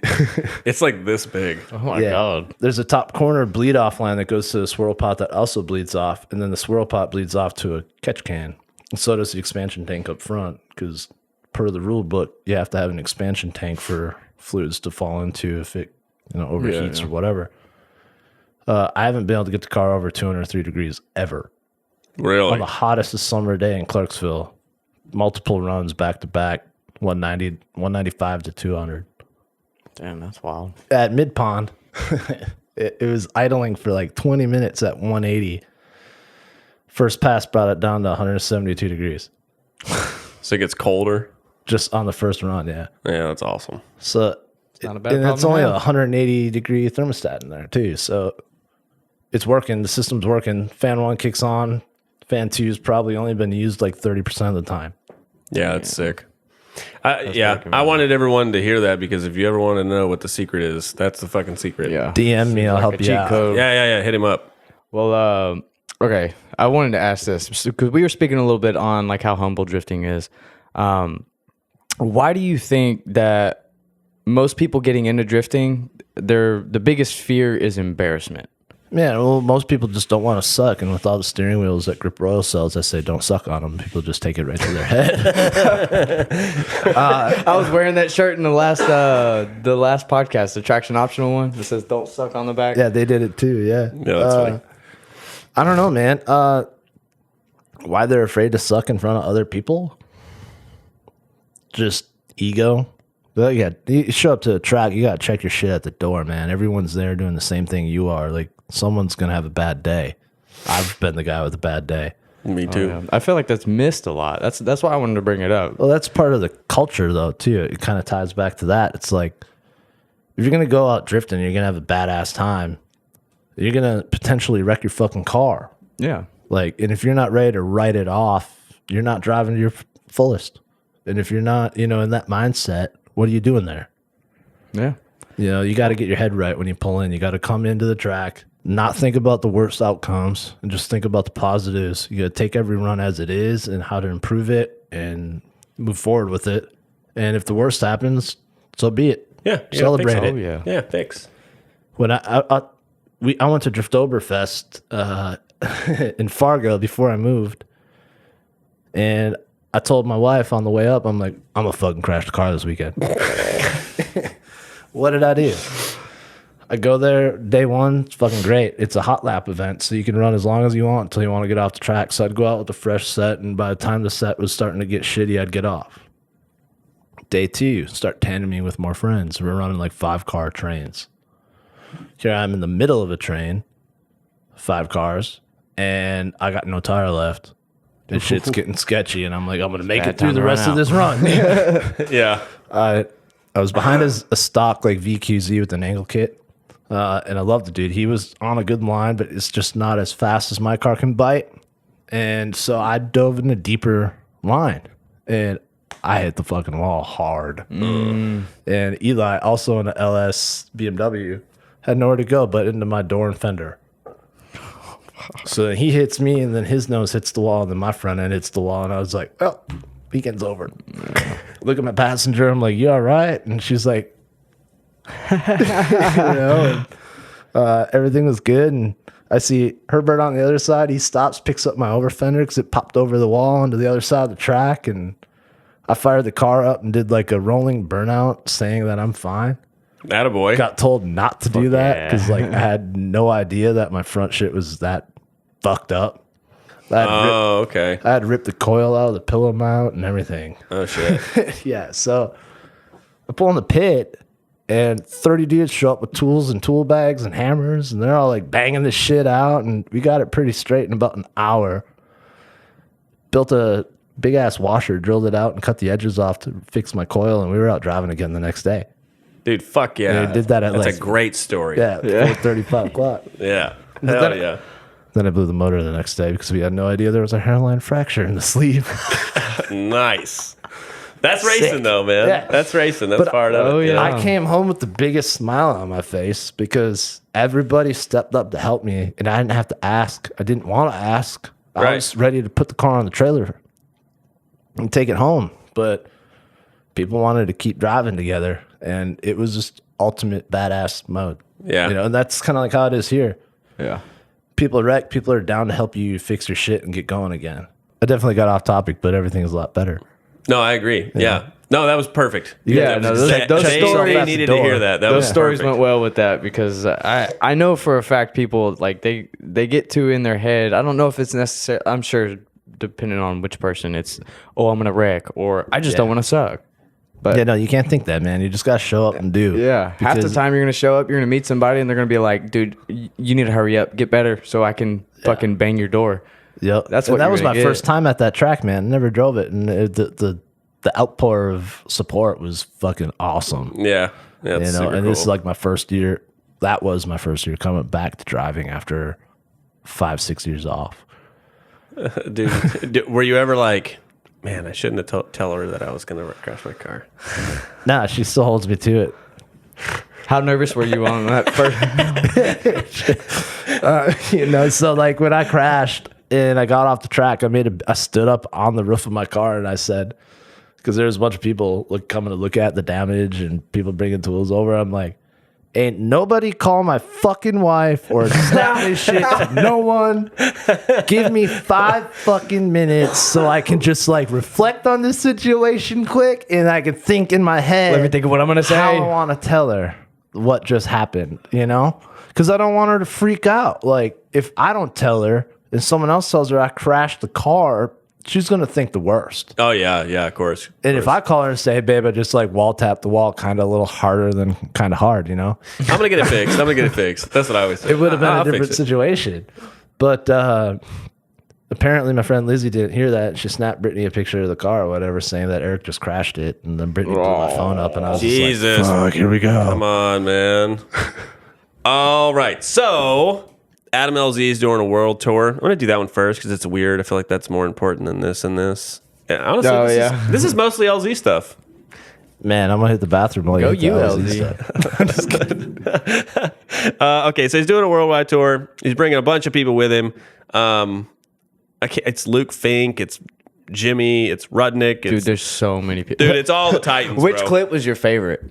it's like this big. Oh my God. There's a top corner bleed off line that goes to the swirl pot that also bleeds off, and then the swirl pot bleeds off to a catch can. And so does the expansion tank up front, because per the rule book, you have to have an expansion tank for fluids to fall into if it overheats or whatever. I haven't been able to get the car over 203 degrees ever. Really? On the hottest summer day in Clarksville, multiple runs back to back, 195 to 200. Damn, that's wild. At Mid Pond, it was idling for like 20 minutes at 180. First pass brought it down to 172 degrees. So it gets colder? Just on the first run, yeah. Yeah, that's awesome. So Not a bad and it's problem only to a have. 180 degree thermostat in there too. So it's working. The system's working. Fan 1 kicks on. Fan 2's probably only been used like 30% of the time. Yeah, it's sick. I wanted everyone to hear that, because if you ever want to know what the secret is, that's the fucking secret. Yeah. DM me, I'll help you cheat out. code. Yeah. Hit him up. Well, okay. I wanted to ask this because we were speaking a little bit on like how humble drifting is. Why do you think that most people getting into drifting, the biggest fear is embarrassment? Yeah, well, most people just don't want to suck, and with all the steering wheels that Grip Royal sells, I say don't suck on them. People just take it right to their head. I was wearing that shirt in the last podcast, the traction optional one that says "Don't suck on the back." Yeah, they did it too. Yeah, Yeah, that's funny. I don't know, man. Why they're afraid to suck in front of other people? Just ego. But yeah, you show up to a track, you gotta check your shit at the door, man. Everyone's there doing the same thing you are. Like, someone's gonna have a bad day. I've been the guy with a bad day. Me too. Yeah. I feel like that's missed a lot. That's why I wanted to bring it up. Well, that's part of the culture, though, too. It kind of ties back to that. It's like, if you're gonna go out drifting, you're gonna have a badass time. You're gonna potentially wreck your fucking car. Yeah. Like, and if you're not ready to write it off, you're not driving to your fullest. And if you're not, in that mindset, what are you doing there? Yeah. You got to get your head right when you pull in. You got to come into the track, not think about the worst outcomes, and just think about the positives. You got to take every run as it is and how to improve it and move forward with it. And if the worst happens, so be it. Yeah. Celebrate thanks. it. Oh yeah. Yeah, thanks. When I went to Driftoberfest in Fargo before I moved, and I told my wife on the way up, I'm like, I'm gonna fucking crash the car this weekend. What did I do? I go there day one, it's fucking great. It's a hot lap event, so you can run as long as you want until you want to get off the track. So I'd go out with a fresh set, and by the time the set was starting to get shitty, I'd get off. Day 2, start tandeming with more friends. We're running like 5-car trains. Here I'm in the middle of a train, 5 cars, and I got no tire left. this shit's getting sketchy, and I'm like, I'm gonna make Bad it through time the to rest run of this run. Yeah. I was behind a stock like VQZ with an angle kit, and I love the dude. He was on a good line, but it's just not as fast as my car can bite. And so I dove in a deeper line, and I hit the fucking wall hard. And Eli, also in the LS BMW, had nowhere to go but into my door and fender. So then he hits me, and then his nose hits the wall, and then my front end hits the wall, and I was like, "Oh, weekend's over." Look at my passenger. I'm like, "You all right?" And she's like, everything was good. And I see Herbert on the other side. He stops, picks up my over fender because it popped over the wall onto the other side of the track, and I fired the car up and did like a rolling burnout, saying that I'm fine. Attaboy. Got told not to do that because like I had no idea that my front shit was that fucked up. Okay. I had ripped the coil out of the pillow mount and everything. Oh, shit. Yeah, so I pull in the pit, and 30 dudes show up with tools and tool bags and hammers, and they're all like banging this shit out, and we got it pretty straight in about an hour. Built a big ass washer, drilled it out, and cut the edges off to fix my coil, and we were out driving again the next day. Dude, fuck yeah. Yeah, I did that at That's like- a great story. Yeah, 4:35 o'clock. Yeah. Hell yeah. Then I blew the motor the next day because we had no idea there was a hairline fracture in the sleeve. Nice. That's racing, though, man. Yeah. That's racing. That's part of it. yeah. I came home with the biggest smile on my face because everybody stepped up to help me, and I didn't have to ask. I didn't want to ask. I Right. was ready to put the car on the trailer and take it home, but people wanted to keep driving together, and it was just ultimate badass mode. Yeah. And that's kind of like how it is here. Yeah. People wreck. People are down to help you fix your shit and get going again. I definitely got off topic, but everything's a lot better. No, I agree. Yeah. No, that was perfect. Yeah, That no, was those exact- they stories- needed to hear that. That Those was stories perfect. went well with that because I know for a fact people like they get to in their head. I don't know if it's necessary. I'm sure depending on which person, it's I'm gonna wreck or I just don't want to suck. But Yeah, no, you can't think that, man. You just got to show up and do. yeah, half the Because- time you're gonna show up, you're gonna meet somebody, and they're gonna be like, "Dude, you need to hurry up, get better, so I can fucking bang your door." Yep. That's And what that you're was my gonna get. first time at that track, man. Never drove it, and the outpour of support was fucking awesome. Yeah. Yeah. You It's know, super and this is cool. like my first year. That was my first year coming back to driving after 5-6 years off. Dude, were you ever like, man, I shouldn't have tell her that I was going to crash my car? Nah, she still holds me to it. How nervous were you on that first? So like when I crashed and I got off the track, I stood up on the roof of my car and I said, because there was a bunch of people coming to look at the damage and people bringing tools over. I'm like, ain't nobody call my fucking wife or snap this shit to no one. Give me 5 fucking minutes so I can just reflect on this situation quick and I can think in my head. Let me think of what I'm gonna say. How I want to tell her what just happened, Because I don't want her to freak out. Like, if I don't tell her and someone else tells her I crashed the car, she's going to think the worst. Oh, yeah. Yeah, of course. And if I call her and say, hey, babe, I just wall tapped the wall kind of a little harder than kind of hard, I'm going to get it fixed. That's what I always say. It would have been I'll a different fix it. situation. But apparently my friend Lizzie didn't hear that. She snapped Brittany a picture of the car or whatever saying that Eric just crashed it. And then Brittany blew my phone up and I was Jesus. just like, fuck, here we go. Come on, man. All right. So, Adam LZ is doing a world tour. I'm going to do that one first because it's weird. I feel like that's more important than this and this. Yeah, honestly, Oh, this, yeah. this is mostly LZ stuff. Man, I'm going to hit the bathroom while Go you hit the you, LZ LZ. stuff. Okay, so he's doing a worldwide tour. He's bringing a bunch of people with him. It's Luke Fink. It's Jimmy. It's Rudnick. Dude, It's, there's so many people. dude, it's all the Titans, Which bro. clip was your favorite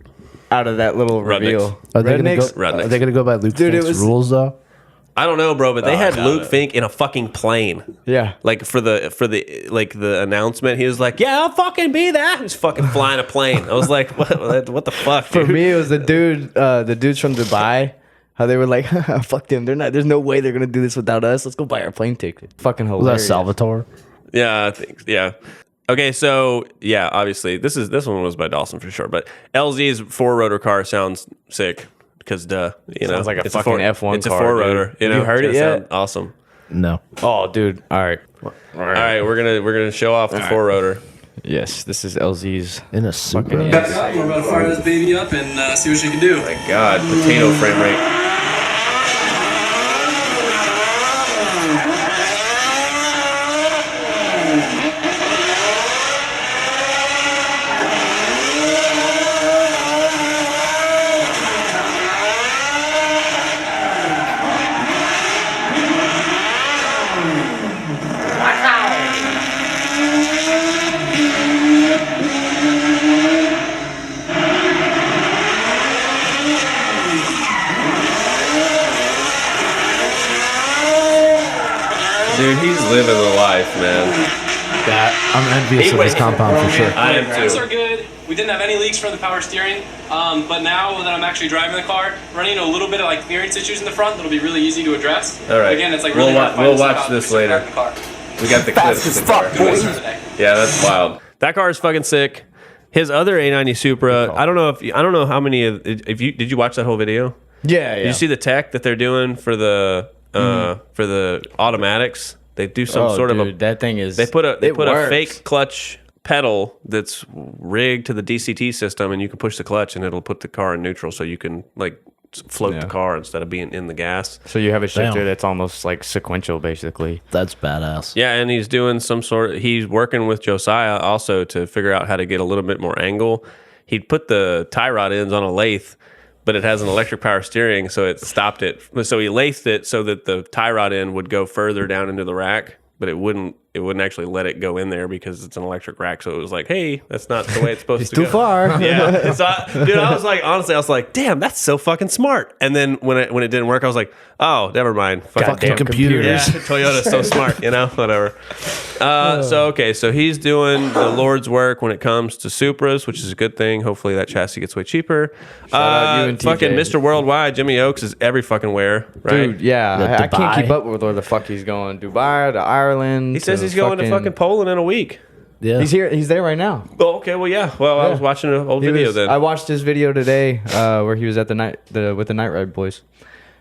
out of that little reveal? Are they going Rudnick's. to go by Luke Dude, it Fink's was- rules, though? I don't know, bro, but they had got Luke it. Fink in a fucking plane. Yeah. Like for the announcement, he was like, "Yeah, I'll fucking be that." He's fucking flying a plane. I was like, "What the fuck?" For dude? me, it was the dudes from Dubai. How they were like, fuck them. There's no way they're going to do this without us. Let's go buy our plane ticket. Fucking Was that hilarious. Salvatore? Yeah, I think yeah. Okay, so yeah, obviously this one was by Dawson for sure, but LZ's 4-rotor car sounds sick because Sounds like a it's fucking F1 It's car, a 4-rotor. dude. Have you heard it It's gonna yet? sound awesome. No. Oh, dude. All right. All right, we're gonna show off the four rotor. Yes, this is LZ's. In a Supra. Fucking We're about to fire this baby up and see what she can do. My God, potato frame rate. Dude, he's living the life, man. I'm envious of his compound for sure. I am Brakes too. are good. We didn't have any leaks from the power steering, but now that I'm actually driving the car, running into a little bit of like clearance issues in the front that'll be really easy to address. All right. Again, it's like really hard to find We'll stuff watch out this as we drive later. the car. We got the Fast clips. as fuck, Good way to boy. start the day. Yeah, that's wild. That car is fucking sick. His other A90 Supra. I don't know how many of. Did you watch that whole video? Yeah, Did you see the tech that they're doing for the automatics? They do some sort of a. that thing is. They put a it works. fake clutch pedal that's rigged to the DCT system, and you can push the clutch, and it'll put the car in neutral, so you can like float the car instead of being in the gas. So you have a shifter Damn. that's almost like sequential, basically. That's badass. Yeah, and he's doing he's working with Josiah also to figure out how to get a little bit more angle. He'd put the tie rod ends on a lathe, but it has an electric power steering, so it stopped it. So he lathed it so that the tie rod end would go further down into the rack, but it wouldn't actually let it go in there because it's an electric rack. So it was like, hey, that's not the way it's supposed to go. Too far. Yeah. So dude, I was like, honestly, I was like, damn, that's so fucking smart. And then when it didn't work, I was like, oh, never mind. Fucking computers. Yeah, Toyota's so smart, whatever. So he's doing the Lord's work when it comes to Supras, which is a good thing. Hopefully that chassis gets way cheaper. out you and TJ. Fucking Mr. Worldwide, Jimmy Oaks is every fucking where, right? Dude, yeah. I can't Dubai. keep up with where the fuck he's going. Dubai to Ireland. He says he's going to fucking Poland in a week. Yeah. He's here. He's there right now. Oh, okay, well, yeah. Well, I was watching an old video then. I watched his video today where he was at with the Night Ride boys.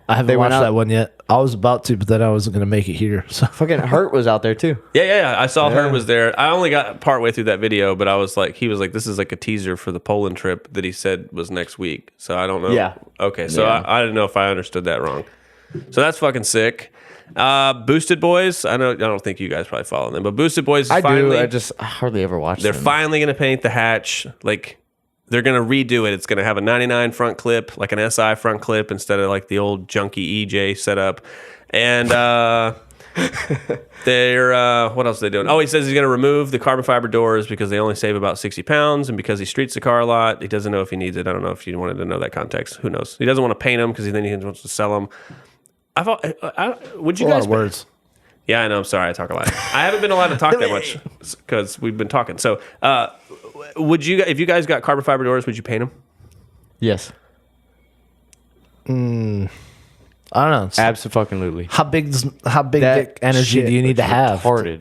I haven't They went watched out- that one yet. I was about to, but then I wasn't going to make it here. So Fucking Hurt was out there too. Yeah. I saw her was there. I only got partway through that video, but he was like, this is like a teaser for the Poland trip that he said was next week. So I don't know. Yeah. Okay, so Yeah. I didn't know if I understood that wrong. So that's fucking sick. Boosted Boys. I don't think you guys probably follow them, but Boosted Boys is I finally. do. I hardly ever watch They're them. finally going to paint the hatch. Like, they're going to redo it. It's going to have a 99 front clip, like an SI front clip, instead of like the old junky EJ setup. And they're, what else are they doing? Oh, he says he's going to remove the carbon fiber doors because they only save about 60 pounds. And because he streets the car a lot, he doesn't know if he needs it. I don't know if you wanted to know that context. Who knows? He doesn't want to paint them because then he wants to sell them. Would you a lot guys of words. Yeah, I know. I'm sorry. I talk a lot. I haven't been allowed to talk that much because we've been talking. So, if you guys got carbon fiber doors, would you paint them? Yes. I don't know. Absolutely. How big That dick energy shit do you need to looks have? retarded.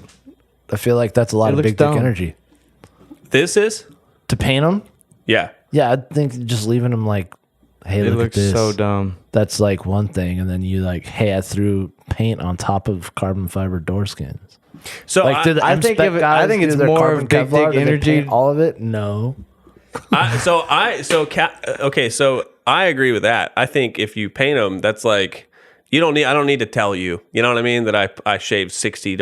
I feel like that's a lot It of looks big dick dumb. energy. This is? To paint them? Yeah. Yeah, I think just leaving them like, hey, It look at looks this. so dumb. That's like one thing. And then you like, hey, I threw paint on top of carbon fiber door skins. So Like, do the I think M-Spec guys think do it's their more carbon of big Kevlar? dick Do they energy. paint all of it? No. so I agree with that. I think if you paint them, that's like I don't need to tell you. You know what I mean? That I shaved 60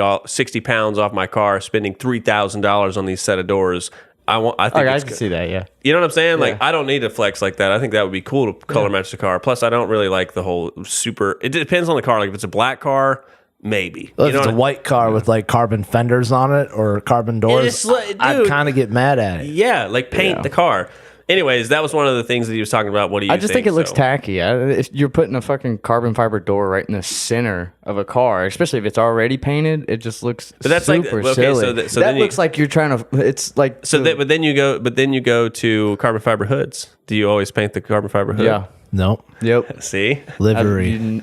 pounds off my car, spending $3,000 on these set of doors. I think I it's can good. see that. Yeah. You know what I'm saying? Like, Yeah. I don't need to flex like that. I think that would be cool to color match the car. Plus, I don't really like the whole super. It depends on the car. Like, if it's a black car, maybe. Well, You if know it's a what I- white car with like carbon fenders on it or carbon doors, It's like, I'd dude. kind of get mad at it. Yeah, like paint the car. Anyways, that was one of the things that he was talking about. What do you I just think it looks so? tacky. If you're putting a fucking carbon fiber door right in the center of a car, especially if it's already painted, it just looks But that's like- super okay, silly. so that- so that then you- looks like you're trying to. It's like But then you go to carbon fiber hoods. Do you always paint the carbon fiber hood? yeah. Nope. Yep. See, Livery.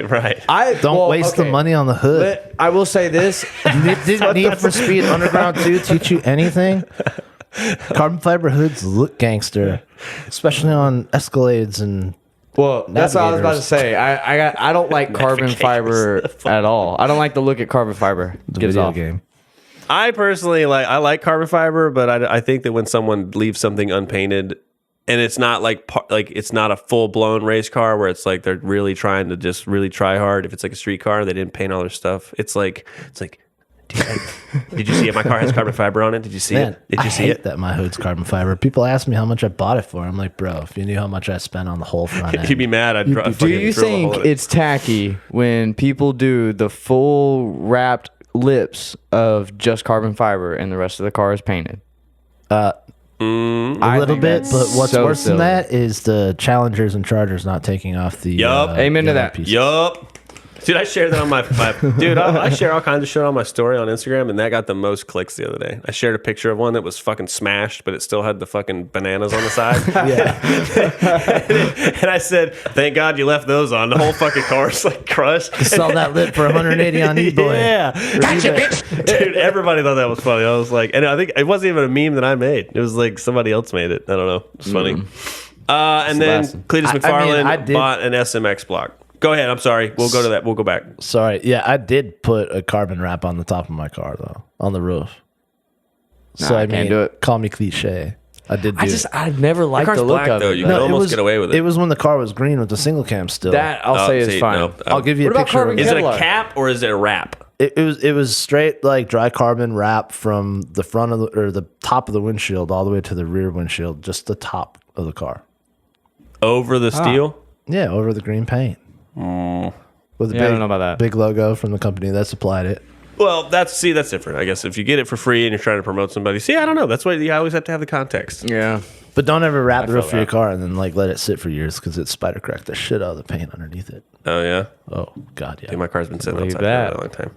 right? Don't waste the money on the hood. But I will say this: Didn't Need for Speed Underground 2 teach you anything? Carbon fiber hoods look gangster, especially on Escalades and Well, that's what I was about to Navigators. say. I don't like carbon fiber at all. I don't like the look at carbon fiber. The Gives video off. game. I personally like carbon fiber, but I think that when someone leaves something unpainted, and it's not like it's not a full blown race car where it's like they're really trying to just really try hard. If it's like a street car, they didn't paint all their stuff. It's like. Did you see it? My car has carbon fiber on it. Did you see Man, it? Did you I see hate it? that my hood's carbon fiber. People ask me how much I bought it for. I'm like, bro, if you knew how much I spent on the whole front end. You'd be mad. I'd Do you think it's tacky when people do the full wrapped lips of just carbon fiber and the rest of the car is painted? A little bit, but what's so worse silly. than that is the Challengers and Chargers not taking off the Yup. Amen to yellow that. pieces. Yup. Dude, I shared that on my dude. I share all kinds of shit on my story on Instagram, and that got the most clicks the other day. I shared a picture of one that was fucking smashed, but it still had the fucking bananas on the side. And I said, "Thank God you left those on." The whole fucking car's like crushed. Sell that lip for 180 on eBay. Yeah, dude. Everybody thought that was funny. I was like, and I think it wasn't even a meme that I made. It was like somebody else made it. I don't know. It's funny. And then Sebastian. Cletus McFarlane I did- bought an SMX block. Go ahead. I'm sorry. We'll go to that. We'll go back. Sorry. Yeah, I did put a carbon wrap on the top of my car, though, on the roof. So I can't do it. Call me cliche. I did do it. I never liked car's the look black, of though. it. You though. can almost get away with it. It was when the car was green with the single cam still. That I'll say is fine. no, I'll give you What a about picture. carbon Of Is it. it a Kevlar. cap or is it a wrap? It was straight like dry carbon wrap from the front of the top of the windshield all the way to the rear windshield, just the top of the car. Over the steel? Yeah, over the green paint. With a Yeah, I don't know about that. big logo from the company that supplied it. Well, that's different. I guess if you get it for free and you're trying to promote somebody, I don't know. That's why you always have to have the context. Yeah. But don't ever wrap the feel roof of your that. car and then like let it sit for years because it spider cracked the shit out of the paint underneath it. Oh yeah, Oh God, yeah. dude, my car's been sitting Believe outside that. for a long time.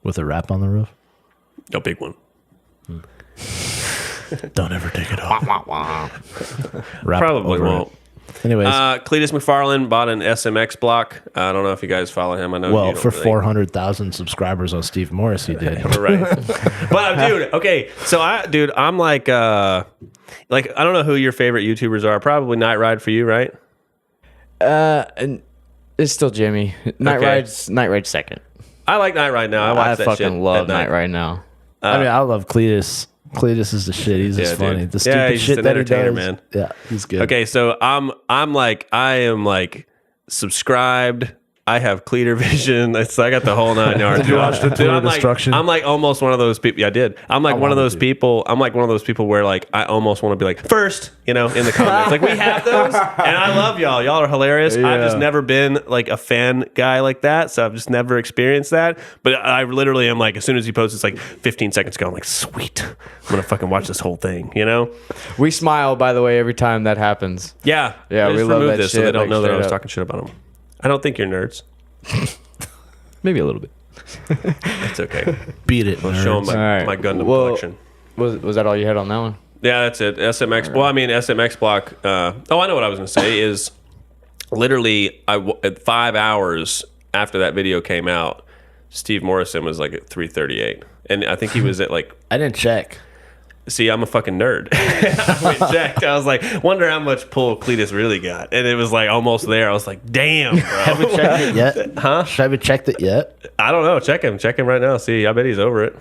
With a wrap on the roof. A big one. Don't ever take it off. Wrap Probably over it. won't. Anyways, Cletus McFarlane bought an SMX block. I don't know if you guys follow him. I know. well, you don't for really. 400,000 subscribers on Steve Morris, he did. Right. But dude, okay. So I'm like I don't know who your favorite YouTubers are. Probably Night Ride for you, right? And it's still Jimmy. Night Ride's second. I like Night Ride now. I watch I that fucking shit love at night. Night Ride now. I mean, I love Cletus. Cletus is the shit. He's just Yeah, funny. dude. The Yeah, stupid he's just shit an that he entertainer, does. man. Yeah, he's good. Okay, so I am subscribed. I have Cleater Vision. I got the whole 9 yards. Did you watch the Tour of Destruction? I'm like almost one of those people. Yeah, I did. I'm like one of those people. I'm like one of those people where like I almost want to be like first, in the comments. Like we have those, and I love y'all. Y'all are hilarious. I've just never been like a fan guy like that, so I've just never experienced that. But I literally am like, as soon as he posts, it's like 15 seconds ago. I'm like, sweet. I'm gonna fucking watch this whole thing. We smile, by the way, every time that happens. Yeah. Yeah, I we just love removed that this so they shit, don't like, know that I was straight up. talking shit about them. I don't think you're nerds. Maybe a little bit. It's okay. Beat it. I'll show them All right. my Gundam Well, collection. Was that all you had on that one? Yeah, that's it. SMX. Well, I mean, SMX Block. I know what I was going to say is literally at 5 hours after that video came out, Steve Morrison was like at 338. And I think he was at like, I didn't check. see, I'm a fucking nerd. I went and checked. I was like, wonder how much pull Cletus really got. And it was like almost there. I was like, damn, Have we bro. checked it yet? Huh? Have we checked it yet? I don't know. Check him right now. See, I bet he's over it.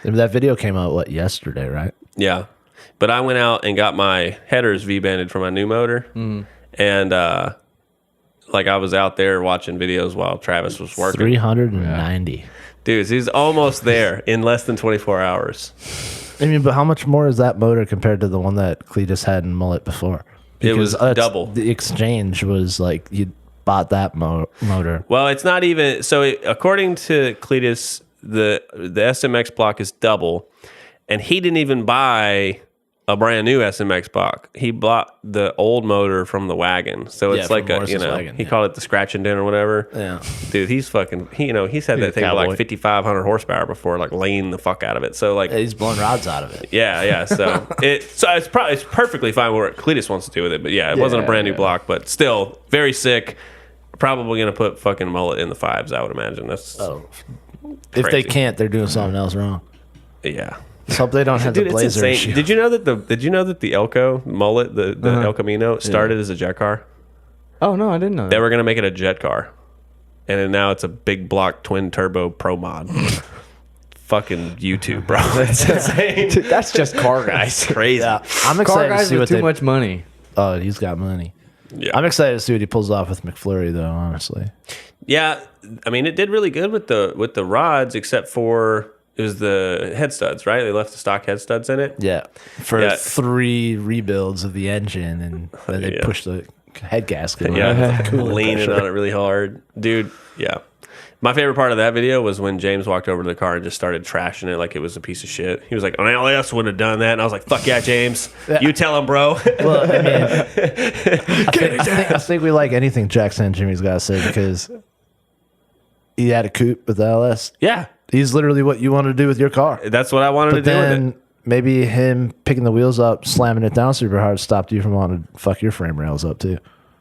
That video came out, yesterday, right? Yeah. But I went out and got my headers V-banded for my new motor. And I was out there watching videos while Travis was working. 390. Dude, he's almost there in less than 24 hours. I mean, but how much more is that motor compared to the one that Cletus had in Mullet before? It was double. The exchange was like you bought that motor. Well, it's not even so. According to Cletus, the SMX block is double, and he didn't even buy a brand new SMX block. He bought the old motor from the wagon. So it's from like Morris's wagon, he yeah. called it the scratch and din or whatever. Yeah. Dude, he's fucking. He's had that thing with cowboy. like 5,500 horsepower before, like laying the fuck out of it. So like. He's blowing rods out of it. Yeah. So it's perfectly fine what Cletus wants to do with it, but yeah, it wasn't a brand new block, but still very sick. Probably gonna put fucking Mullet in the 5s, I would imagine. That's If they Crazy. can't, they're doing something else wrong. yeah. Let's hope they don't have Dude, the it's Blazer insane. issue. Did you know that the Elko Mullet, the El Camino, started as a jet car? Oh no, I didn't know They that. were gonna make it a jet car, and then now it's a big block twin turbo pro mod. Fucking YouTube, bro. That's insane. Dude, that's just car guys. Crazy. Yeah, I'm Car excited to guys see with what too they. much money. Oh, he's got money. Yeah. I'm excited to see what he pulls off with McFlurry, though. Honestly, Yeah, I mean, it did really good with the rods, except for it was the head studs, right? They left the stock head studs in it. yeah. For Yeah. 3 rebuilds of the engine, and then they Yeah. pushed the head gasket. Yeah, Coolant leaning pressure. on it really hard, dude. Yeah, my favorite part of that video was when James walked over to the car and just started trashing it like it was a piece of shit. He was like, "Oh, an LS would have done that," and I was like, "Fuck yeah, James, you tell him, bro." Well, I mean, I think we like anything Jackson and Jimmy's got to say because he had a coupe with the LS. Yeah, He's literally what you want to do with your car. that's what I wanted But to do with then it. maybe him picking the wheels up, slamming it down super hard, stopped you from wanting to fuck your frame rails up too.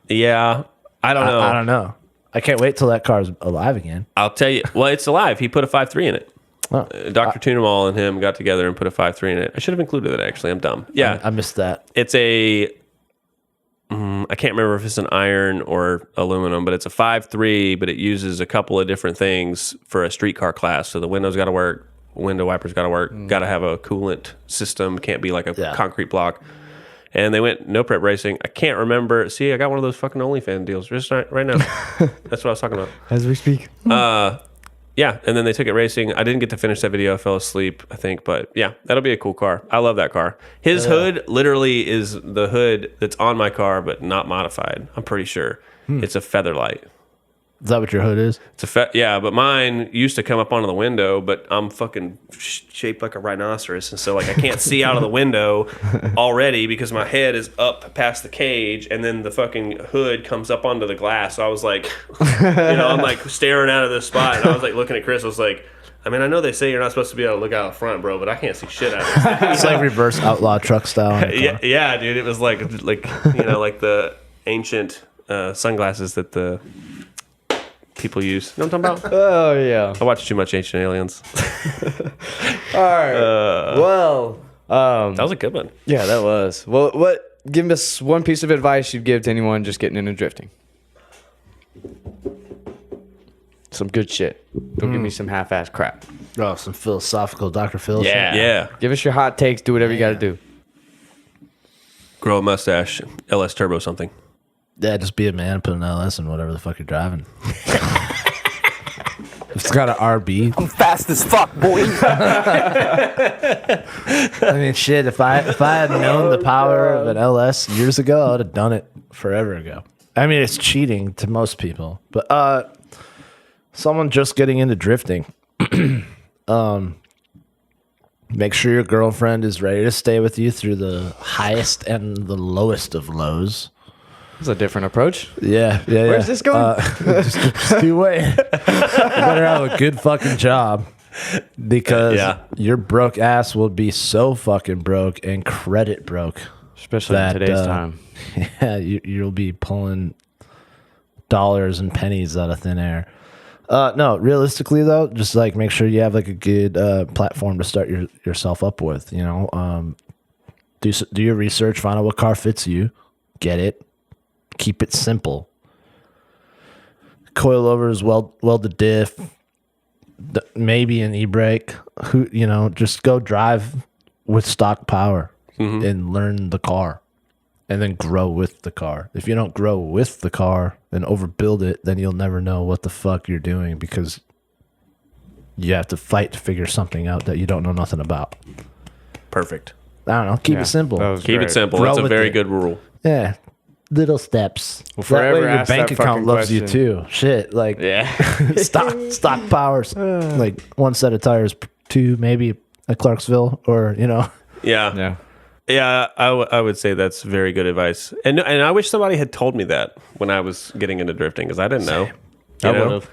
Yeah, I don't know. I don't know. I can't wait till that car's alive again. I'll tell you. Well, it's alive. He put a 5.3 in it. Oh, Dr. Tunemal and him got together and put a 5.3 in it. I should have included it, actually. I'm dumb. Yeah. I missed that. It's a, I can't remember if it's an iron or aluminum, but it's a 5.3, but it uses a couple of different things for a street car class. So the windows got to work, window wipers got to work, got to have a coolant system, can't be like a concrete block. And they went no prep racing. I can't remember. See, I got one of those fucking OnlyFans deals just right now. That's what I was talking about. As we speak. Yeah, and then they took it racing. I didn't get to finish that video. I fell asleep, I think. But yeah, that'll be a cool car. I love that car. His hood literally is the hood that's on my car, but not modified. I'm pretty sure. It's a Featherlight. Is that what your hood is? It's a yeah, but mine used to come up onto the window, but I'm fucking shaped like a rhinoceros, and so like I can't see out of the window already because my head is up past the cage, and then the fucking hood comes up onto the glass. So I was like, I'm like staring out of this spot, and I was like looking at Chris. I was like, I mean, I know they say you're not supposed to be able to look out front, bro, but I can't see shit out of this thing. It's like reverse outlaw truck style. Yeah, dude, it was like like the ancient sunglasses that the people use. You know what I'm talking about? Oh yeah. I watch too much Ancient Aliens. All right. Well, That was a good one. yeah, that was. Well, give us one piece of advice you'd give to anyone just getting into drifting. Some good shit. Don't give me some half-ass crap. Oh, some philosophical Dr. Phil shit. Yeah. Give us your hot takes. Do whatever you got to do. Grow a mustache. LS Turbo something. Yeah, just be a man, put an LS in whatever the fuck you're driving. If it's got an RB. I'm fast as fuck, boy. I mean, shit, if I had known the power of an LS years ago, I would have done it forever ago. I mean, it's cheating to most people. But someone just getting into drifting, make sure your girlfriend is ready to stay with you through the highest and the lowest of lows. It's a different approach. Yeah. Where's this going? Just keep waiting. You better have a good fucking job because your broke ass will be so fucking broke and credit broke. Especially in today's time. Yeah, you'll be pulling dollars and pennies out of thin air. No, realistically though, just like make sure you have like a good platform to start yourself up with. You know, do your research, find out what car fits you, get it. Keep it simple. Coilovers, weld the diff, maybe an e-brake. Just go drive with stock power and learn the car, and then grow with the car. If you don't grow with the car and overbuild it, then you'll never know what the fuck you're doing because you have to fight to figure something out that you don't know nothing about. Perfect. I don't know. Keep it simple. Keep it simple. Grow That's a with very it. good rule. Yeah. Little steps. Well, That forever way your ask bank that account fucking loves you question. too. Shit, like Yeah. stock powers, like one set of tires, 2 maybe at Clarksville, or Yeah. I would say that's very good advice. And I wish somebody had told me that when I was getting into drifting because I didn't know. I You know? would've.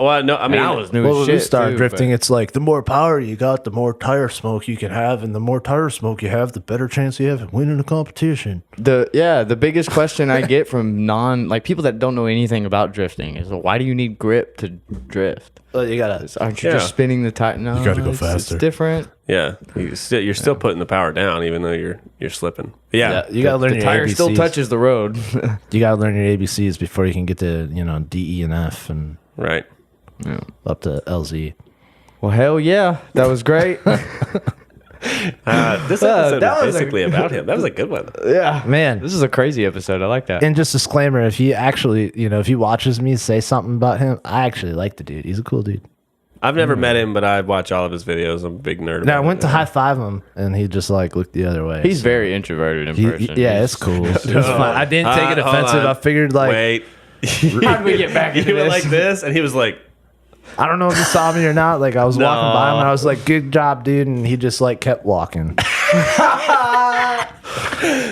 Well, no, I mean, I was new Well, as when shit. we started too, drifting, but- it's like the more power you got, the more tire smoke you can have, and the more tire smoke you have, the better chance you have of winning a competition. The biggest question I get from people that don't know anything about drifting is, well, why do you need grip to drift? Well, you gotta. Aren't you Yeah. just spinning the tire? No, You gotta go it's faster. different. yeah, you're still putting the power down, even though you're slipping. But yeah, You gotta learn The your tire ABCs. still touches the road. You gotta learn your ABCs before you can get to D, E, and F, and right. up to LZ. Well, hell yeah, that was great. This episode that was was basically about him. That was a good one. Yeah, Man. this is a crazy episode. I like that. And just disclaimer: if he actually, if he watches me say something about him, I actually like the dude. He's a cool dude. I've never met him, but I watch all of his videos. I'm a big nerd. Now I about went it. to high five him, and he just looked the other way. He's So very introverted in person. yeah, it's cool. It was fun. I didn't take it Hold offensive. on. I figured Wait. How did we get back into You went this? like this, and he was like, I don't know if he saw me or not. Like I was walking by him, and I was like, "Good job, dude," and he just kept walking. I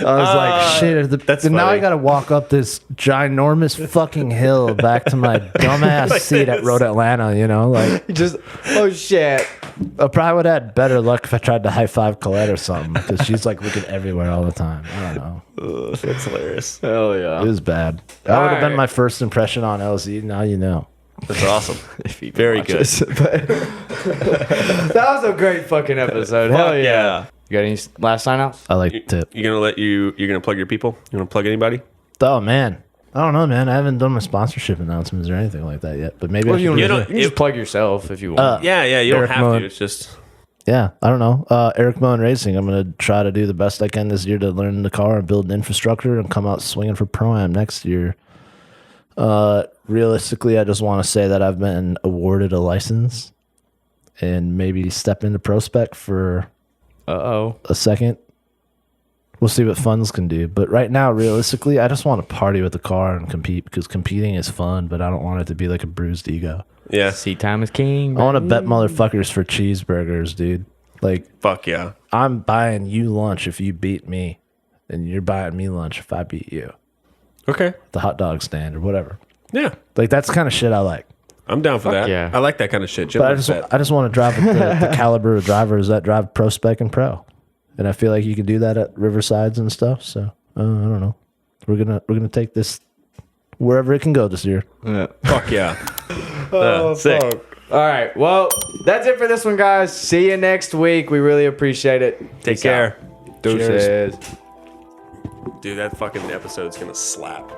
was like, "Shit!" That's now I funny. got to walk up this ginormous fucking hill back to my dumbass Like seat at this. Road Atlanta. Just oh shit. I probably would have had better luck if I tried to high five Colette or something because she's looking everywhere all the time. I don't know. that's hilarious. Hell It yeah. was bad. That would have been Alright. my first impression on LZ. Now you know. That's awesome. Very good. That was a great fucking episode. Hell Fuck yeah. yeah. You got any last sign outs? I like tip. You're gonna plug your people? You wanna plug anybody? Oh man, I don't know, man. I haven't done my sponsorship announcements or anything like that yet. But maybe I should You do know, it. can just plug yourself if you want. Yeah, you don't Eric have Moen. to. It's just Yeah, I don't know. Eric Moen Racing. I'm gonna try to do the best I can this year to learn the car and build an infrastructure and come out swinging for Pro-Am next year. Realistically, I just want to say that I've been awarded a license and maybe step into Pro Spec for Uh-oh. a second. We'll see what funds can do. But right now, realistically, I just want to party with the car and compete because competing is fun, but I don't want it to be like a bruised ego. yeah. Seat time is king. I want to bet motherfuckers for cheeseburgers, dude. Like, Fuck yeah. I'm buying you lunch if you beat me, and you're buying me lunch if I beat you. Okay. The hot dog stand or whatever. Yeah. Like, that's the kind of shit I like. I'm down for that. yeah. I like that kind of shit. Jim But likes that. I just want to drive with the caliber of drivers that drive Pro Spec and Pro. And I feel like you can do that at Riversides and stuff. So, I don't know. We're gonna take this wherever it can go this year. Fuck yeah. Sick. All right. Well, that's it for this one, guys. See you next week. We really appreciate it. Take Peace care. out. Deuces. Dude, that fucking episode's gonna slap.